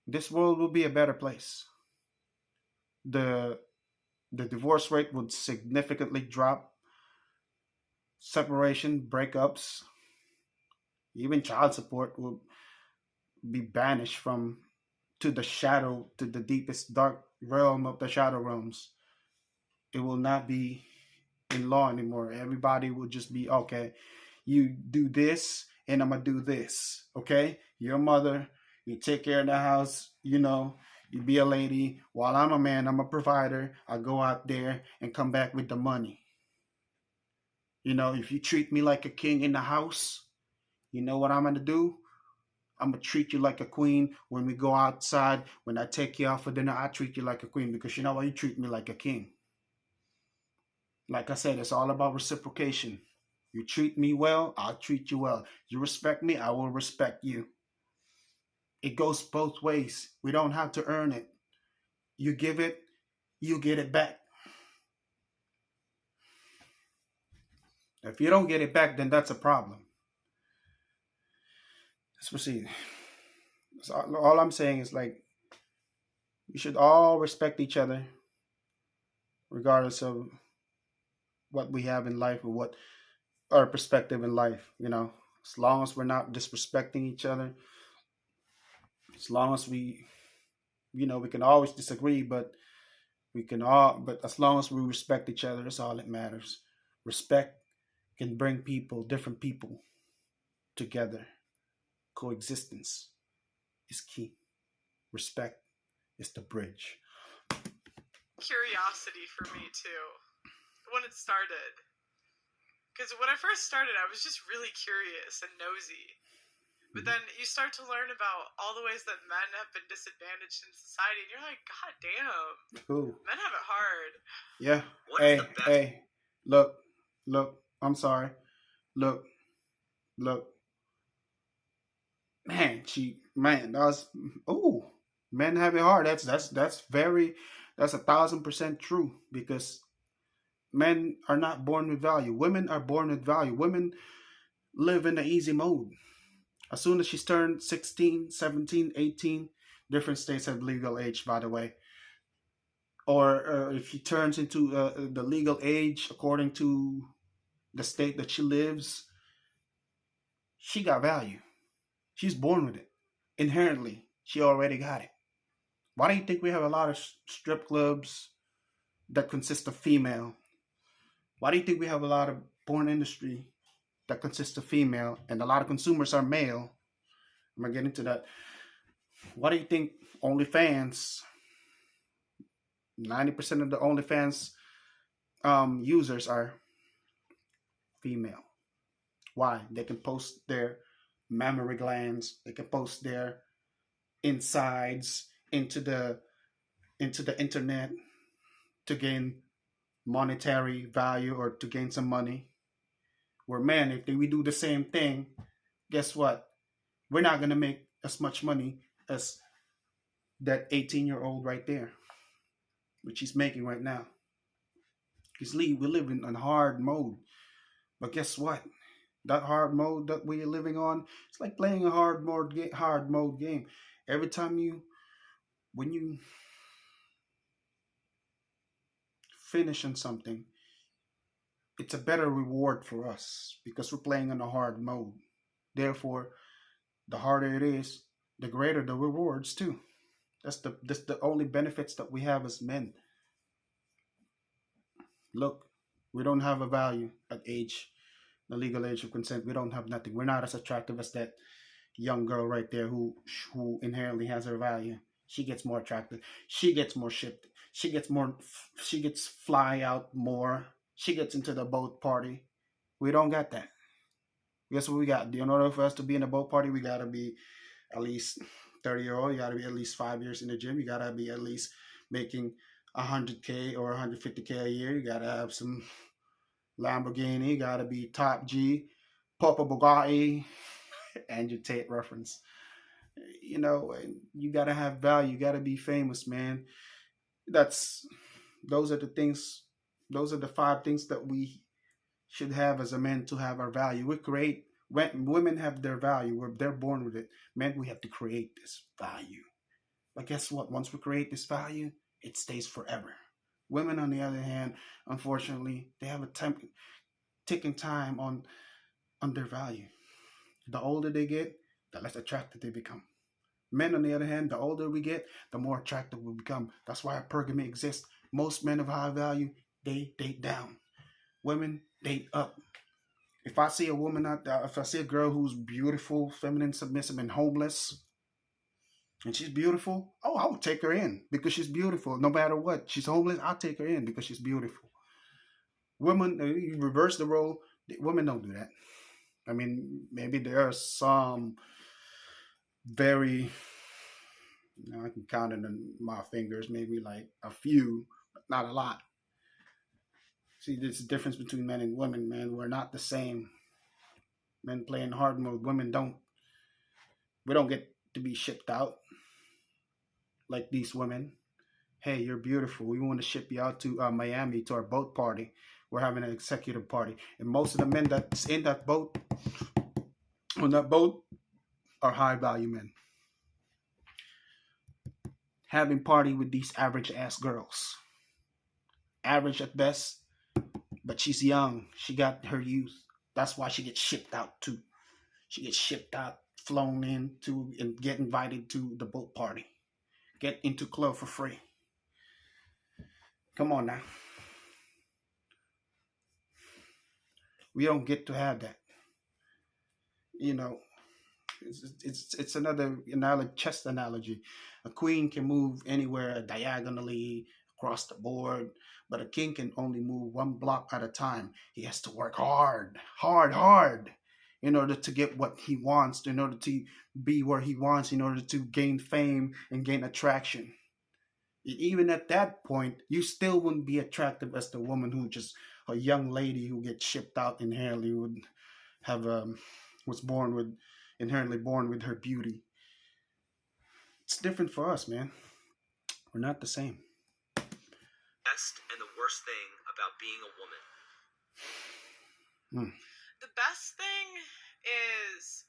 this world will be a better place. The divorce rate would significantly drop. Separation, breakups, even child support will be banished to the deepest dark realm of the shadow realms. It will not be in law anymore. Everybody will just be, okay, you do this and I'm gonna do this. Okay, you're a mother, you take care of the house, you be a lady, while I'm a man, I'm a provider. I go out there and come back with the money. If you treat me like a king in the house, you know what I'm going to do? I'm going to treat you like a queen. When we go outside, when I take you out for dinner, I treat you like a queen, because you know what? You treat me like a king. Like I said, it's all about reciprocation. You treat me well, I'll treat you well. You respect me, I will respect you. It goes both ways. We don't have to earn it. You give it, you get it back. If you don't get it back, then that's a problem. Let's proceed. So all I'm saying is like we should all respect each other, regardless of what we have in life or what our perspective in life. As long as we're not disrespecting each other, as long as we can always disagree, but but as long as we respect each other, that's all that matters. Respect can bring different people together. Coexistence is key. Respect is the bridge. Curiosity for me too, when it started. Because when I first started, I was just really curious and nosy. But then you start to learn about all the ways that men have been disadvantaged in society, and you're like, God damn, Ooh. men have it hard. Yeah. What is the best? Hey, look. I'm sorry. Look. Man, men have it hard. That's 1,000% true, because men are not born with value. Women are born with value. Women live in the easy mode. As soon as she's turned 16, 17, 18, different states have legal age, by the way. Or if she turns into the legal age according to the state that she lives, she got value. She's born with it. Inherently, she already got it. Why do you think we have a lot of strip clubs that consist of female? Why do you think we have a lot of porn industry that consists of female and a lot of consumers are male? I'm going to get into that. Why do you think OnlyFans, 90% of the OnlyFans users are female? Why? They can post their mammary glands. They can post their insides into the internet to gain monetary value or to gain some money. Where men, if we do the same thing, guess what? We're not gonna make as much money as that 18-year-old right there, which he's making right now. Because we live in a hard mode. But guess what? That hard mode that we are living on, it's like playing a hard mode game. Every time when you finish on something, it's a better reward for us because we're playing in a hard mode. Therefore, the harder it is, the greater the rewards too. That's the only benefits that we have as men. Look, we don't have a value at the legal age of consent. We don't have nothing. We're not as attractive as that young girl right there who inherently has her value. She gets more attractive. She gets more shipped. She gets fly out more. She gets into the boat party. We don't got that. Guess what we got? In order for us to be in a boat party, we gotta be at least 30-year-old. You gotta be at least 5 years in the gym. You gotta be at least making $100K or $150K a year. You gotta have some Lamborghini. You gotta be top G, Papa Bugatti, Andrew Tate reference. You gotta have value. You gotta be famous, man. Those are the things. Those are the 5 things that we should have as a man to have our value. Women have their value. They're born with it. Men, we have to create this value. But guess what? Once we create this value, it stays forever. Women, on the other hand, unfortunately, they have a ticking time on their value. The older they get, the less attractive they become. Men, on the other hand, the older we get, the more attractive we become. That's why polygamy exists. Most men of high value, they date down. Women date up. If I see a woman out there, if I see a girl who's beautiful, feminine, submissive, and homeless, and she's beautiful, I would take her in because she's beautiful. No matter what, she's homeless, I'll take her in because she's beautiful. Women, you reverse the role. Women don't do that. I mean, maybe there are some very, I can count it on my fingers, maybe like a few, but not a lot. See, there's a difference between men and women, man. We're not the same. Men play in hard mode. Women don't. We don't get to be shipped out like these women. hey, you're beautiful. We want to ship you out to Miami to our boat party. We're having an executive party. And most of the men that's in that boat, on that boat, are high value men. Having party with these average ass girls. Average at best, but she's young. She got her youth. That's why she gets shipped out too. She gets shipped out, flown in to, and get invited to the boat party. Get into club for free. Come on now. We don't get to have that. You know, it's another chess analogy. A queen can move anywhere diagonally across the board, but a king can only move one block at a time. He has to work hard in order to get what he wants, in order to be where he wants, in order to gain fame and gain attraction. Even at that point, you still wouldn't be attractive as the woman who just, a young lady who gets shipped out inherently would have was inherently born with her beauty. It's different for us, man. We're not the same. Best and the worst thing about being a woman. The best thing is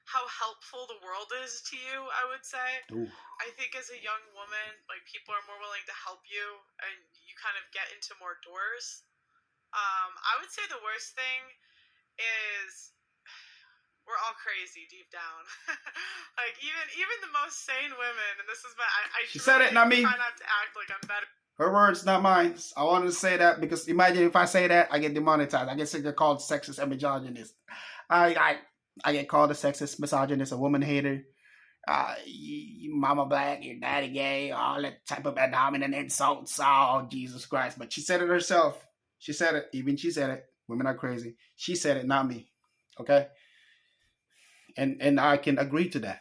how helpful the world is to you, I would say. Ooh. I think as a young woman, like, people are more willing to help you, and you kind of get into more doors. I would say the worst thing is we're all crazy deep down. Like, even the most sane women, and this is my, She said it, not me. Try not to act like I'm better. Her words, not mine. I wanted to say that because imagine if I say that, I get demonetized. I get called sexist and misogynist. I get called a sexist, misogynist, a woman hater. You mama black, your daddy gay, all that type of dominant insults. Oh, Jesus Christ. But she said it herself. She said it. Even she said it. Women are crazy. She said it, not me. Okay? And I can agree to that.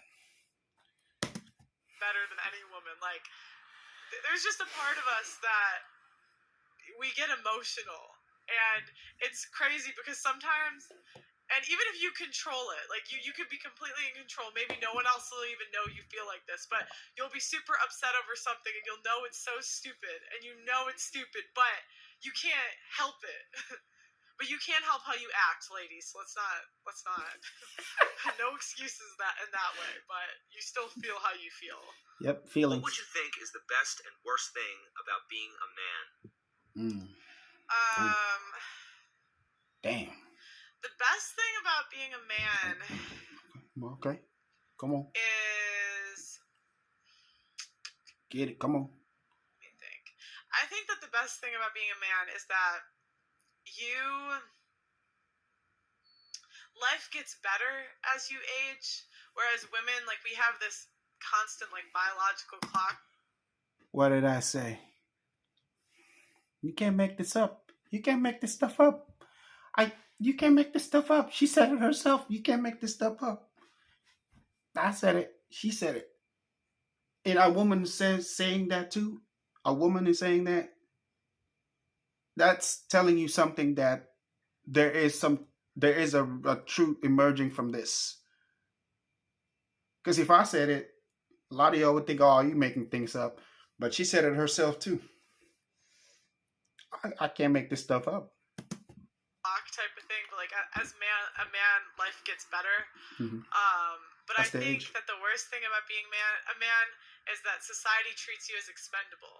Better than any woman. Like, there's just a part of us that we get emotional. And it's crazy because sometimes, and even if you control it, like you could be completely in control. Maybe no one else will even know you feel like this, but you'll be super upset over something and you'll know it's so stupid, and you know it's stupid, but you can't help it. But you can't help how you act, ladies. Let's not. No excuses in that way, but you still feel how you feel. Yep, feelings. What would you think is the best and worst thing about being a man? Damn. The best thing about being a man. Okay, come on. Is. Get it, come on. Let me think. I think that the best thing about being a man is that life gets better as you age, whereas women, like, we have this constant, like, biological clock. What did I say? You can't make this up. You can't make this stuff up. You can't make this stuff up. She said it herself. You can't make this stuff up. I said it. She said it. And a woman saying that too. A woman is saying that. That's telling you something, that there is a truth emerging from this. Because if I said it, a lot of y'all would think, oh, you making things up. But she said it herself too. I can't make this stuff up. Type of thing, but like as a man, life gets better. Mm-hmm. But I think that the worst thing about being a man is that society treats you as expendable.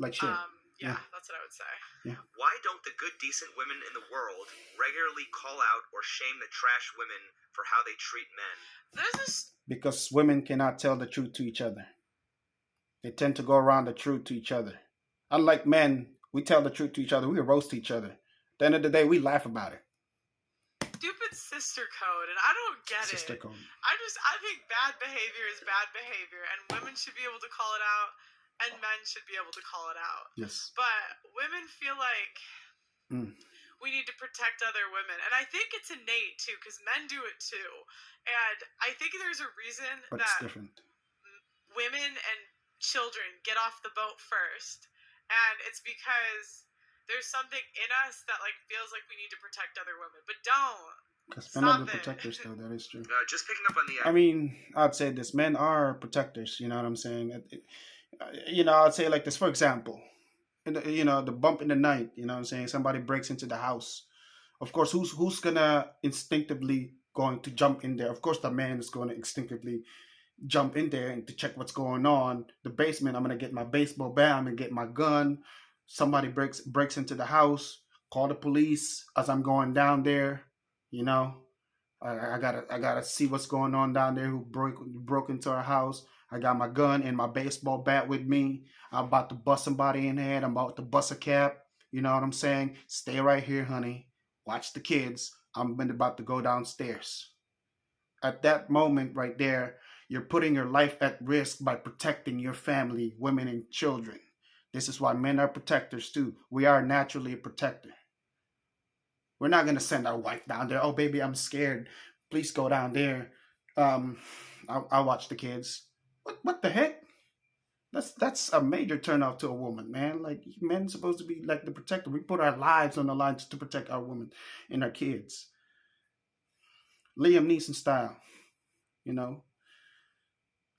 Like shit. Yeah, that's what I would say. Yeah. Why don't the good, decent women in the world regularly call out or shame the trash women for how they treat men? Because women cannot tell the truth to each other. They tend to go around the truth to each other. Unlike men, we tell the truth to each other. We roast each other. At the end of the day, we laugh about it. Stupid sister code, and I don't get Sister it. code. I think bad behavior is bad behavior, and women should be able to call it out, and men should be able to call it out. Yes. But women feel like we need to protect other women, and I think it's innate too, because men do it too. And I think there's a reason But that it's different. women and children get off the boat first, and it's because there's something in us that like feels like we need to protect other women, but don't. Because men are the protectors, though. That is true. Just picking up on the. I mean, I'd say this: men are protectors. You know what I'm saying? I'd say like this, for example, the bump in the night, you know what I'm saying? Somebody breaks into the house. Of course, who's gonna instinctively going to jump in there? Of course, the man is going to instinctively jump in there and to check what's going on. The basement, I'm gonna get my baseball bat, I'm gonna get my gun. Somebody breaks into the house, call the police as I'm going down there, you know. I gotta see what's going on down there. Who broke into our house? I got my gun and my baseball bat with me. I'm about to bust somebody in the head. I'm about to bust a cap. You know what I'm saying? Stay right here, honey. Watch the kids. I'm about to go downstairs. At that moment right there, you're putting your life at risk by protecting your family, women and children. This is why men are protectors too. We are naturally a protector. We're not gonna send our wife down there. Oh, baby, I'm scared. Please go down there. I'll watch the kids. What the heck? That's a major turnoff to a woman, man. Like, men's supposed to be like the protector. We put our lives on the line to protect our women and our kids. Liam Neeson style, you know.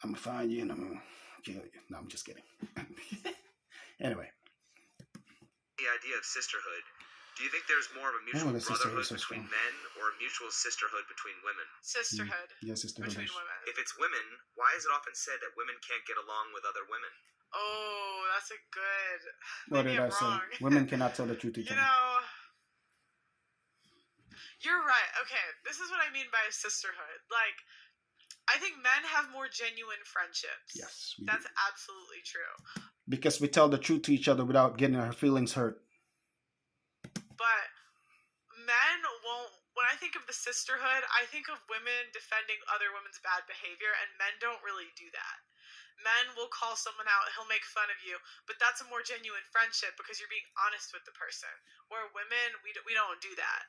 I'm gonna find you and I'm gonna kill you. No, I'm just kidding. Anyway. The idea of sisterhood. Do you think there's more of a mutual brotherhood between men or a mutual sisterhood between women? Sisterhood. Yeah, sisterhood. Between women. If it's women, why is it often said that women can't get along with other women? Oh, that's a good. What Maybe did I I'm say? wrong. Women cannot tell the truth to each You other. know, you're right. Okay, this is what I mean by sisterhood. Like, I think men have more genuine friendships. Yes, That's absolutely true. Because we tell the truth to each other without getting our feelings hurt. But men won't. When I think of the sisterhood, I think of women defending other women's bad behavior, and men don't really do that. Men will call someone out, he'll make fun of you, but that's a more genuine friendship because you're being honest with the person. Where women, we don't do that.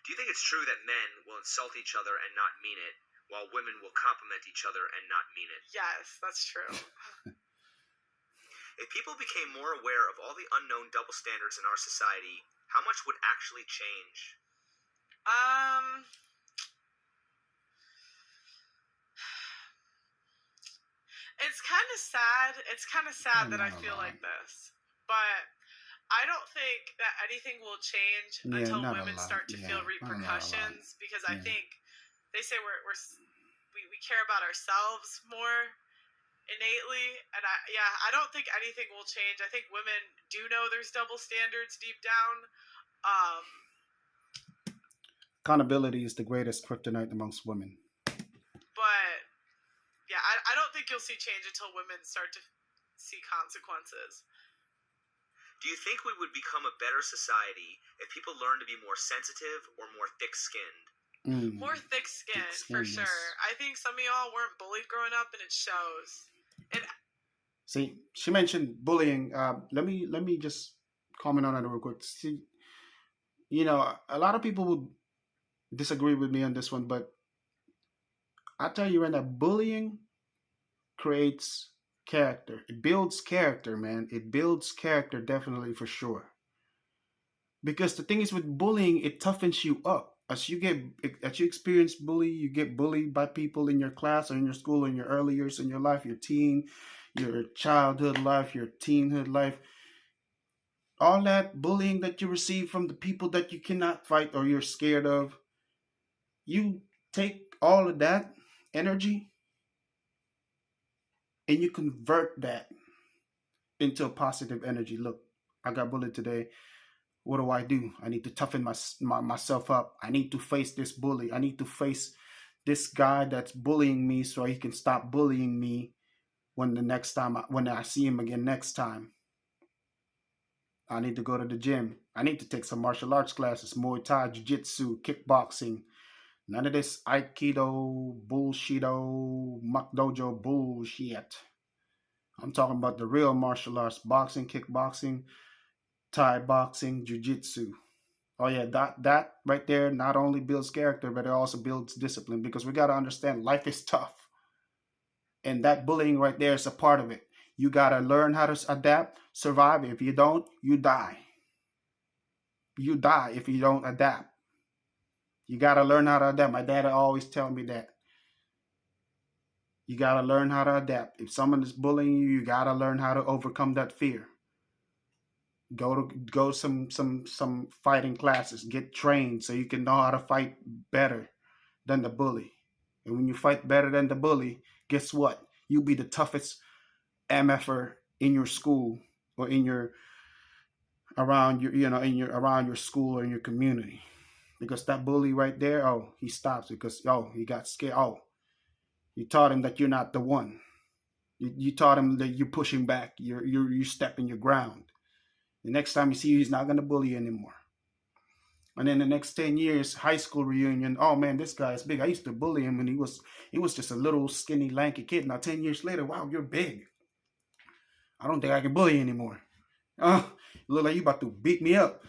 Do you think it's true that men will insult each other and not mean it, while women will compliment each other and not mean it? Yes, that's true. If people became more aware of all the unknown double standards in our society, how much would actually change? It's kind of sad. It's kind of sad that I feel like this. But I don't think that anything will change until women start to feel repercussions, because I think they say we care about ourselves more innately, and I don't think anything will change. I think women do know there's double standards deep down. Accountability is the greatest kryptonite amongst women. But yeah, I don't think you'll see change until women start to see consequences. Do you think we would become a better society if people learned to be more sensitive or more thick-skinned? More thick-skinned, for sure. I think some of y'all weren't bullied growing up, and it shows. See, she mentioned bullying. Let me just comment on that real quick. See, a lot of people would disagree with me on this one, but I tell you right now, bullying creates character. It builds character, man. It builds character, definitely, for sure. Because the thing is, with bullying, it toughens you up. As you experience bullying, you get bullied by people in your class or in your school, in your early years in your life, your childhood life, your teenhood life. All that bullying that you receive from the people that you cannot fight or you're scared of, you take all of that energy and you convert that into a positive energy. Look, I got bullied today. What do? I need to toughen myself up. I need to face this bully. I need to face this guy that's bullying me so he can stop bullying me when I see him again next time. I need to go to the gym. I need to take some martial arts classes, Muay Thai, Jiu-Jitsu, kickboxing. None of this Aikido, bullshito, Muck Dojo bullshit. I'm talking about the real martial arts, boxing, kickboxing, Thai boxing, Jiu-Jitsu. Oh yeah, that right there not only builds character, but it also builds discipline, because we got to understand life is tough. And that bullying right there is a part of it. You got to learn how to adapt, survive. If you don't, you die. You die if you don't adapt. You got to learn how to adapt. My dad always tell me that. You gotta learn how to adapt. If someone is bullying you, you gotta learn how to overcome that fear. Go some fighting classes. Get trained so you can know how to fight better than the bully. And when you fight better than the bully, guess what? You'll be the toughest MFer in your school or in your around your in your around your school or in your community. Because that bully right there, oh, he stops because he got scared. Oh, you taught him that you're not the one. You taught him that you're pushing back. You're stepping your ground. The next time you see you, he's not gonna bully you anymore. And then the next 10 years, high school reunion, oh man, this guy is big. I used to bully him when he was just a little skinny, lanky kid. Now 10 years later, wow, you're big. I don't think I can bully you anymore. You look like you about to beat me up.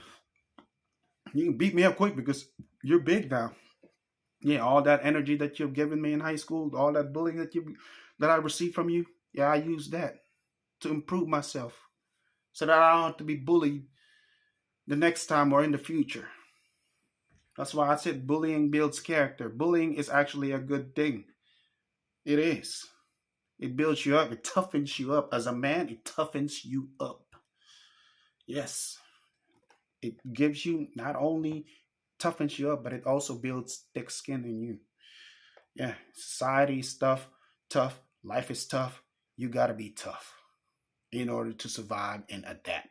You can beat me up quick because you're big now. Yeah, all that energy that you've given me in high school, all that bullying that I received from you, yeah, I used that to improve myself so that I don't have to be bullied the next time or in the future. That's why I said bullying builds character. Bullying is actually a good thing. It is. It builds you up. It toughens you up. As a man, it toughens you up. Yes. It gives you not only toughens you up, but it also builds thick skin in you. Yeah. Society is tough. Life is tough. You got to be tough in order to survive and adapt.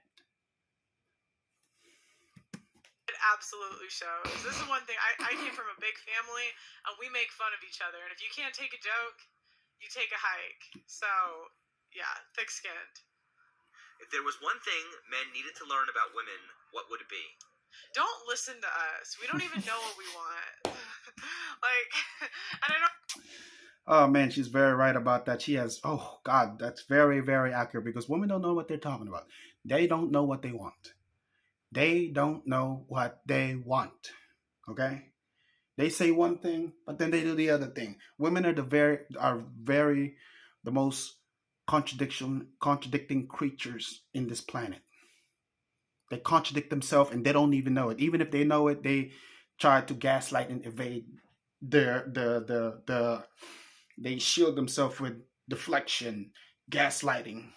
Absolutely shows. This is one thing. I came from a big family, and we make fun of each other. And if you can't take a joke, you take a hike. So, yeah, thick-skinned. If there was one thing men needed to learn about women, what would it be? Don't listen to us. We don't even know what we want. And I don't. Oh man, she's very right about that. She has. Oh God, that's very, very accurate because women don't know what they're talking about. They don't know what they want. They don't know what they want. Okay? They say one thing, but then they do the other thing. Women are the most contradicting creatures in this planet. They contradict themselves and they don't even know it. Even if they know it, they try to gaslight and evade they shield themselves with deflection, gaslighting,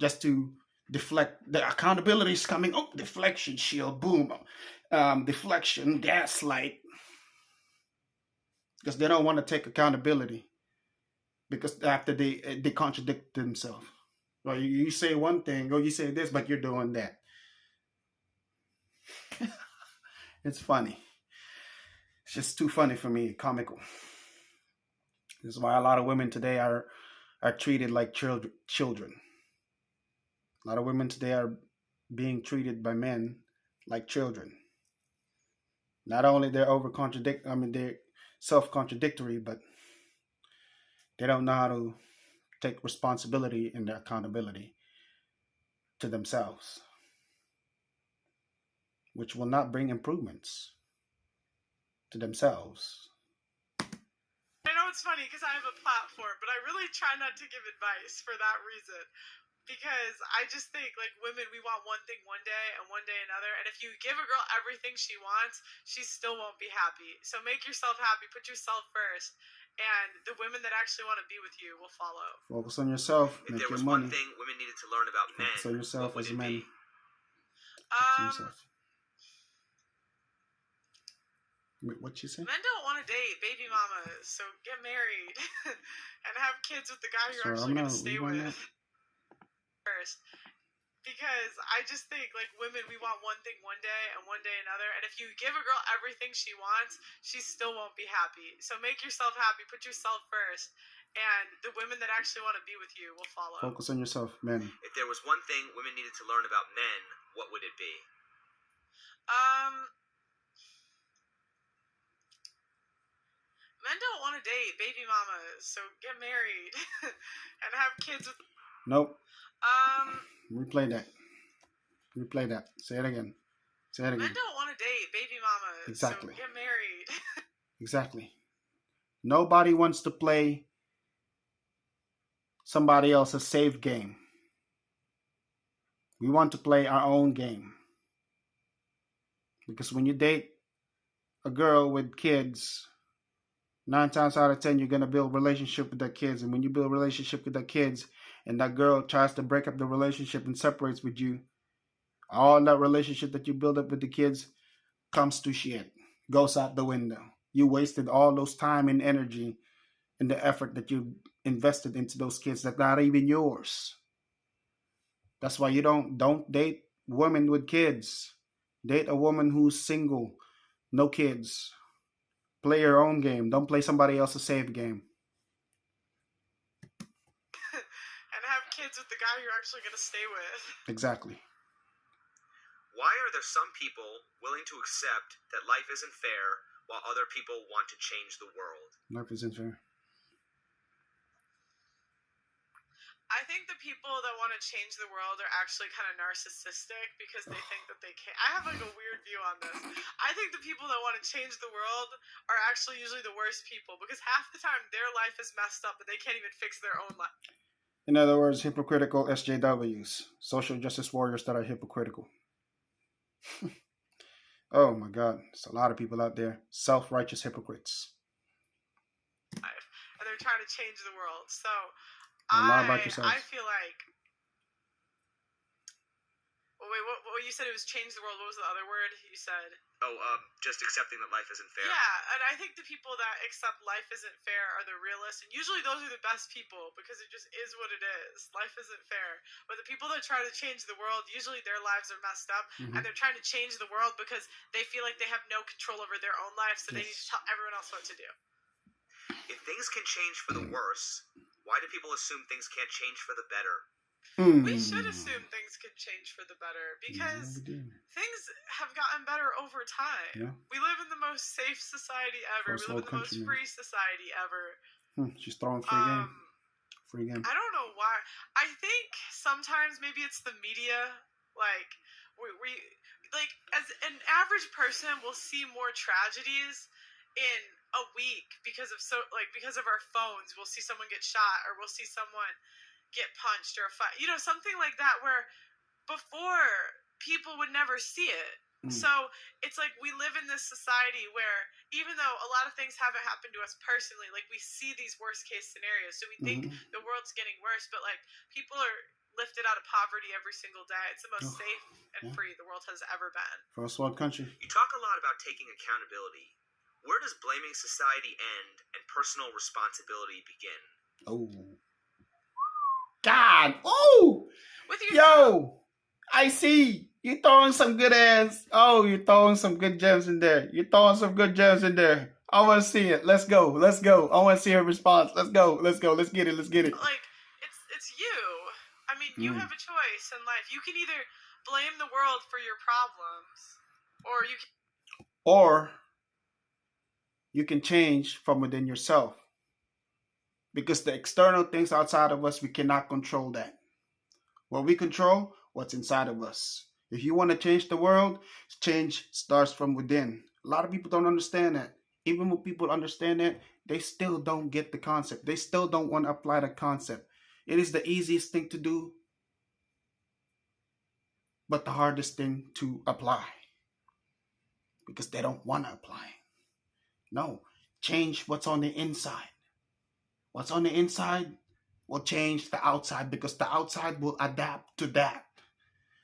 just to deflect. The accountability is coming. Oh, deflection shield, boom. Deflection, gaslight. Because they don't want to take accountability. Because after they contradict themselves. Well, you say one thing, or you say this, but you're doing that. It's funny. It's just too funny for me, comical. This is why a lot of women today are treated like children. A lot of women today are being treated by men like children. Not only they're they're self-contradictory, but they don't know how to take responsibility and accountability to themselves, which will not bring improvements to themselves. I know it's funny because I have a platform, but I really try not to give advice for that reason. Because I just think, like, women, we want one thing one day and one day another. And if you give a girl everything she wants, she still won't be happy. So make yourself happy. Put yourself first. And the women that actually want to be with you will follow. Focus on yourself. If Make there your was money. one thing women needed to learn about men, Focus on yourself what would as a it man. be? What you say? Men don't want to date baby mamas, so get married and have kids with the guy you're actually going to stay with first. Because I just think, like, women, we want one thing one day and one day another. And if you give a girl everything she wants, she still won't be happy. So make yourself happy. Put yourself first. And the women that actually want to be with you will follow. Focus on yourself, men. If there was one thing women needed to learn about men, what would it be? Men don't want to date baby mamas, so get married and have kids with. Nope. Replay that. Say it again. Men don't want to date baby mamas. Exactly. So get married. Exactly. Nobody wants to play somebody else's save game. We want to play our own game. Because when you date a girl with kids, 9 times out of 10, you're gonna build relationship with their kids, and when you build relationship with their kids, and that girl tries to break up the relationship and separates with you, all that relationship that you build up with the kids comes to shit, goes out the window. You wasted all those time and energy and the effort that you invested into those kids that not even yours. That's why you don't date women with kids. Date a woman who's single, no kids. Play your own game. Don't play somebody else's save game. And have kids with the guy you're actually going to stay with. Exactly. Why are there some people willing to accept that life isn't fair while other people want to change the world? Life isn't fair. I think the people that want to change the world are actually kind of narcissistic because they think that they can. I have like a weird view on this. I think the people that want to change the world are actually usually the worst people because half the time their life is messed up, but they can't even fix their own life. In other words, hypocritical SJWs, social justice warriors that are hypocritical. Oh my God, there's a lot of people out there, self-righteous hypocrites. And they're trying to change the world. So Lie about yourself. I feel like. Well, wait, what you said it was change the world. What was the other word you said? Just accepting that life isn't fair. Yeah, and I think the people that accept life isn't fair are the realists, and usually those are the best people because it just is what it is. Life isn't fair. But the people that try to change the world, usually their lives are messed up, and they're trying to change the world because they feel like they have no control over their own life, so they need to tell everyone else what to do. If things can change for the worse, why do people assume things can't change for the better? We should assume things can change for the better because things have gotten better over time. Yeah. We live in the most safe society ever. First We live in the world most country, free society ever. She's throwing free game. Free game. I don't know why. I think sometimes maybe it's the media. Like we like as an average person will see more tragedies in a week because of our phones. We'll see someone get shot or we'll see someone get punched or a fight, something like that, where before people would never see it. So it's like we live in this society where even though a lot of things haven't happened to us personally, like we see these worst case scenarios, so we think the world's getting worse, but like people are lifted out of poverty every single day. It's the most safe and free the world has ever been. First world country. You talk a lot about taking accountability. Where does blaming society end and personal responsibility begin? Oh. God. Oh. Yo. I see. You throwing some good ass. Oh, you're throwing some good gems in there. You're throwing some good gems in there. I want to see it. Let's go. Let's go. I want to see her response. Let's go. Let's go. Let's get it. Let's get it. Like, it's you. I mean, you have a choice in life. You can either blame the world for your problems, or you can change from within yourself. Because the external things outside of us, we cannot control that. What we control, what's inside of us. If you want to change the world, change starts from within. A lot of people don't understand that. Even when people understand that, they still don't get the concept. They still don't want to apply the concept. It is the easiest thing to do, but the hardest thing to apply. Because they don't want to apply. No, change what's on the inside. What's on the inside will change the outside because the outside will adapt to that.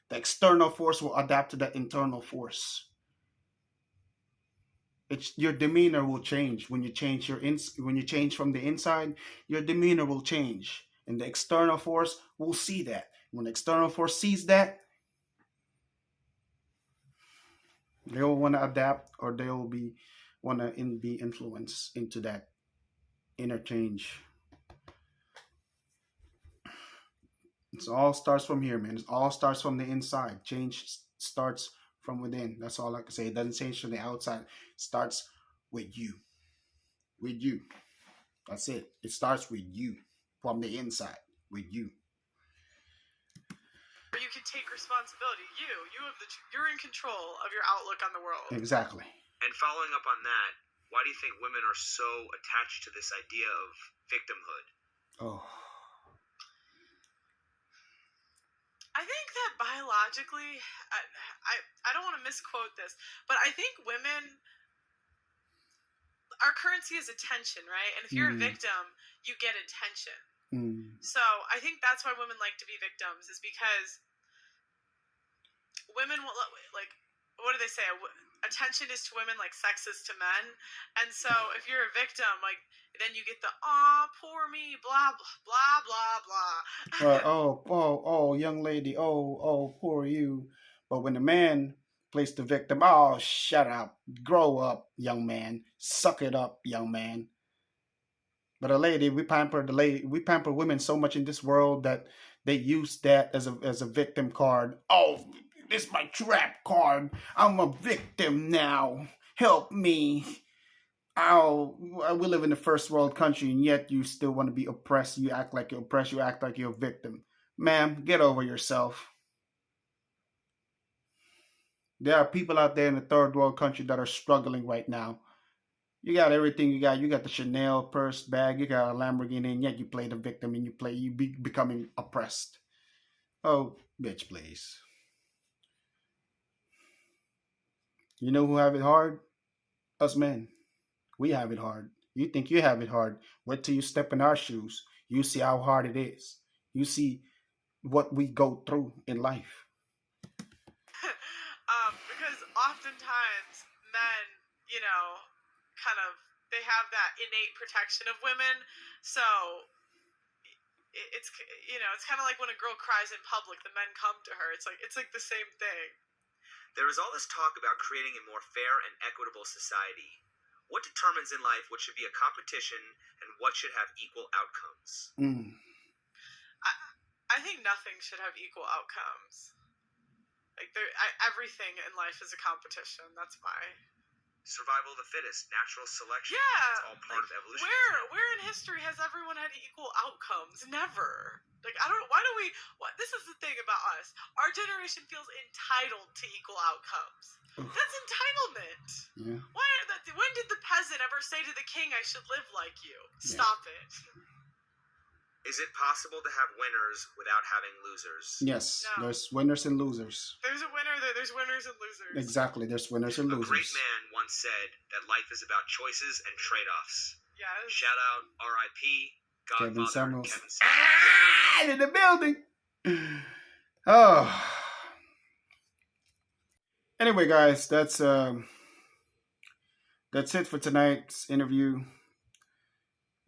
The external force will adapt to the internal force. Your demeanor will change when you change when you change from the inside. Your demeanor will change, and the external force will see that. When the external force sees that, they will want to adapt, or they will want to be influenced into that interchange. It all starts from here, man. It all starts from the inside. Change starts from within. That's all I can say. It doesn't change from the outside. It starts with you. With you. That's it. It starts with you. From the inside. With you. Or you can take responsibility. You're in control of your outlook on the world. Exactly. And following up on that, why do you think women are so attached to this idea of victimhood? Oh. I think that biologically, I don't want to misquote this, but I think women, our currency is attention, right? And if you're a Mm. victim, you get attention. Mm. So I think that's why women like to be victims, is because women will, like, what do they say? Attention is to women like sex is to men. And so if you're a victim, like, then you get the, aw, poor me, blah, blah, blah, blah, blah. Oh, young lady, oh, poor you. But when the man plays the victim, oh, shut up, grow up, young man, suck it up, young man. But a lady, we pamper women so much in this world that they use that as a victim card. Oh, this is my trap card. I'm a victim now. Help me. Oh, we live in the first world country, and yet you still want to be oppressed. You act like you're oppressed. You act like you're a victim. Ma'am, get over yourself. There are people out there in the third world country that are struggling right now. You got everything you got. You got the Chanel purse bag. You got a Lamborghini, and yet you play the victim, and you becoming oppressed. Oh, bitch, please. You know who have it hard? Us men. We have it hard. You think you have it hard. Wait till you step in our shoes. You see how hard it is. You see what we go through in life. Because oftentimes men, you know, kind of, they have that innate protection of women. So it's, you know, it's kind of like when a girl cries in public, the men come to her. It's like the same thing. There is all this talk about creating a more fair and equitable society. What determines in life what should be a competition and what should have equal outcomes? I think nothing should have equal outcomes. Like, everything in life is a competition. That's my... Survival of the fittest, natural selection. Yeah. It's all part of evolution. Where in history has everyone had equal outcomes? Never. Like, I don't know. Why do we... This is the thing about us. Our generation feels entitled to equal outcomes. That's entitlement. Yeah. When did the peasant ever say to the king, I should live like you? Yeah. Stop it. Is it possible to have winners without having losers? Yes, No. There's winners and losers. There's a winner, there's winners and losers. Exactly, there's winners and A losers. great man once said that life is about choices and trade-offs. Yes. Shout out R.I.P. Kevin Godfather Samuels. Kevin Samuels. In the building. Oh. Anyway, guys, that's it for tonight's interview.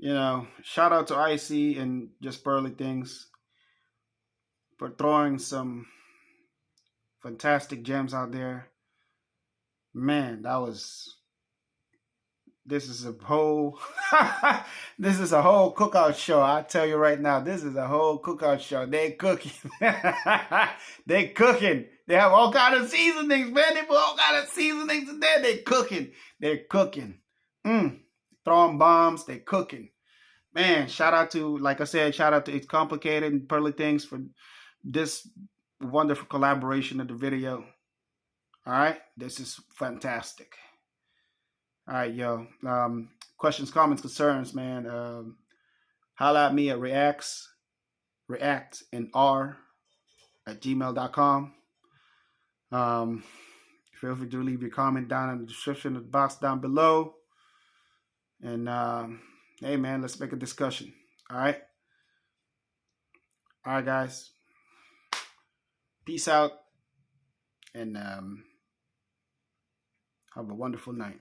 You know, shout out to IC and Just Pearly Things for throwing some fantastic gems out there. Man, this is a whole cookout show. I tell you right now, this is a whole cookout show. They cooking. They cooking. They have all kind of seasonings, man. They put all kind of seasonings in there. They cooking. They're cooking. Throwing bombs. They cooking. Man, shout out to It's Complicated and Pearly Things for this wonderful collaboration of the video. All right, this is fantastic. All right, yo. Questions, comments, concerns, man. Holla at me at reactandr@gmail.com. Feel free to leave your comment down in the description of the box down below. And hey, man, let's make a discussion. All right, guys. Peace out, and have a wonderful night.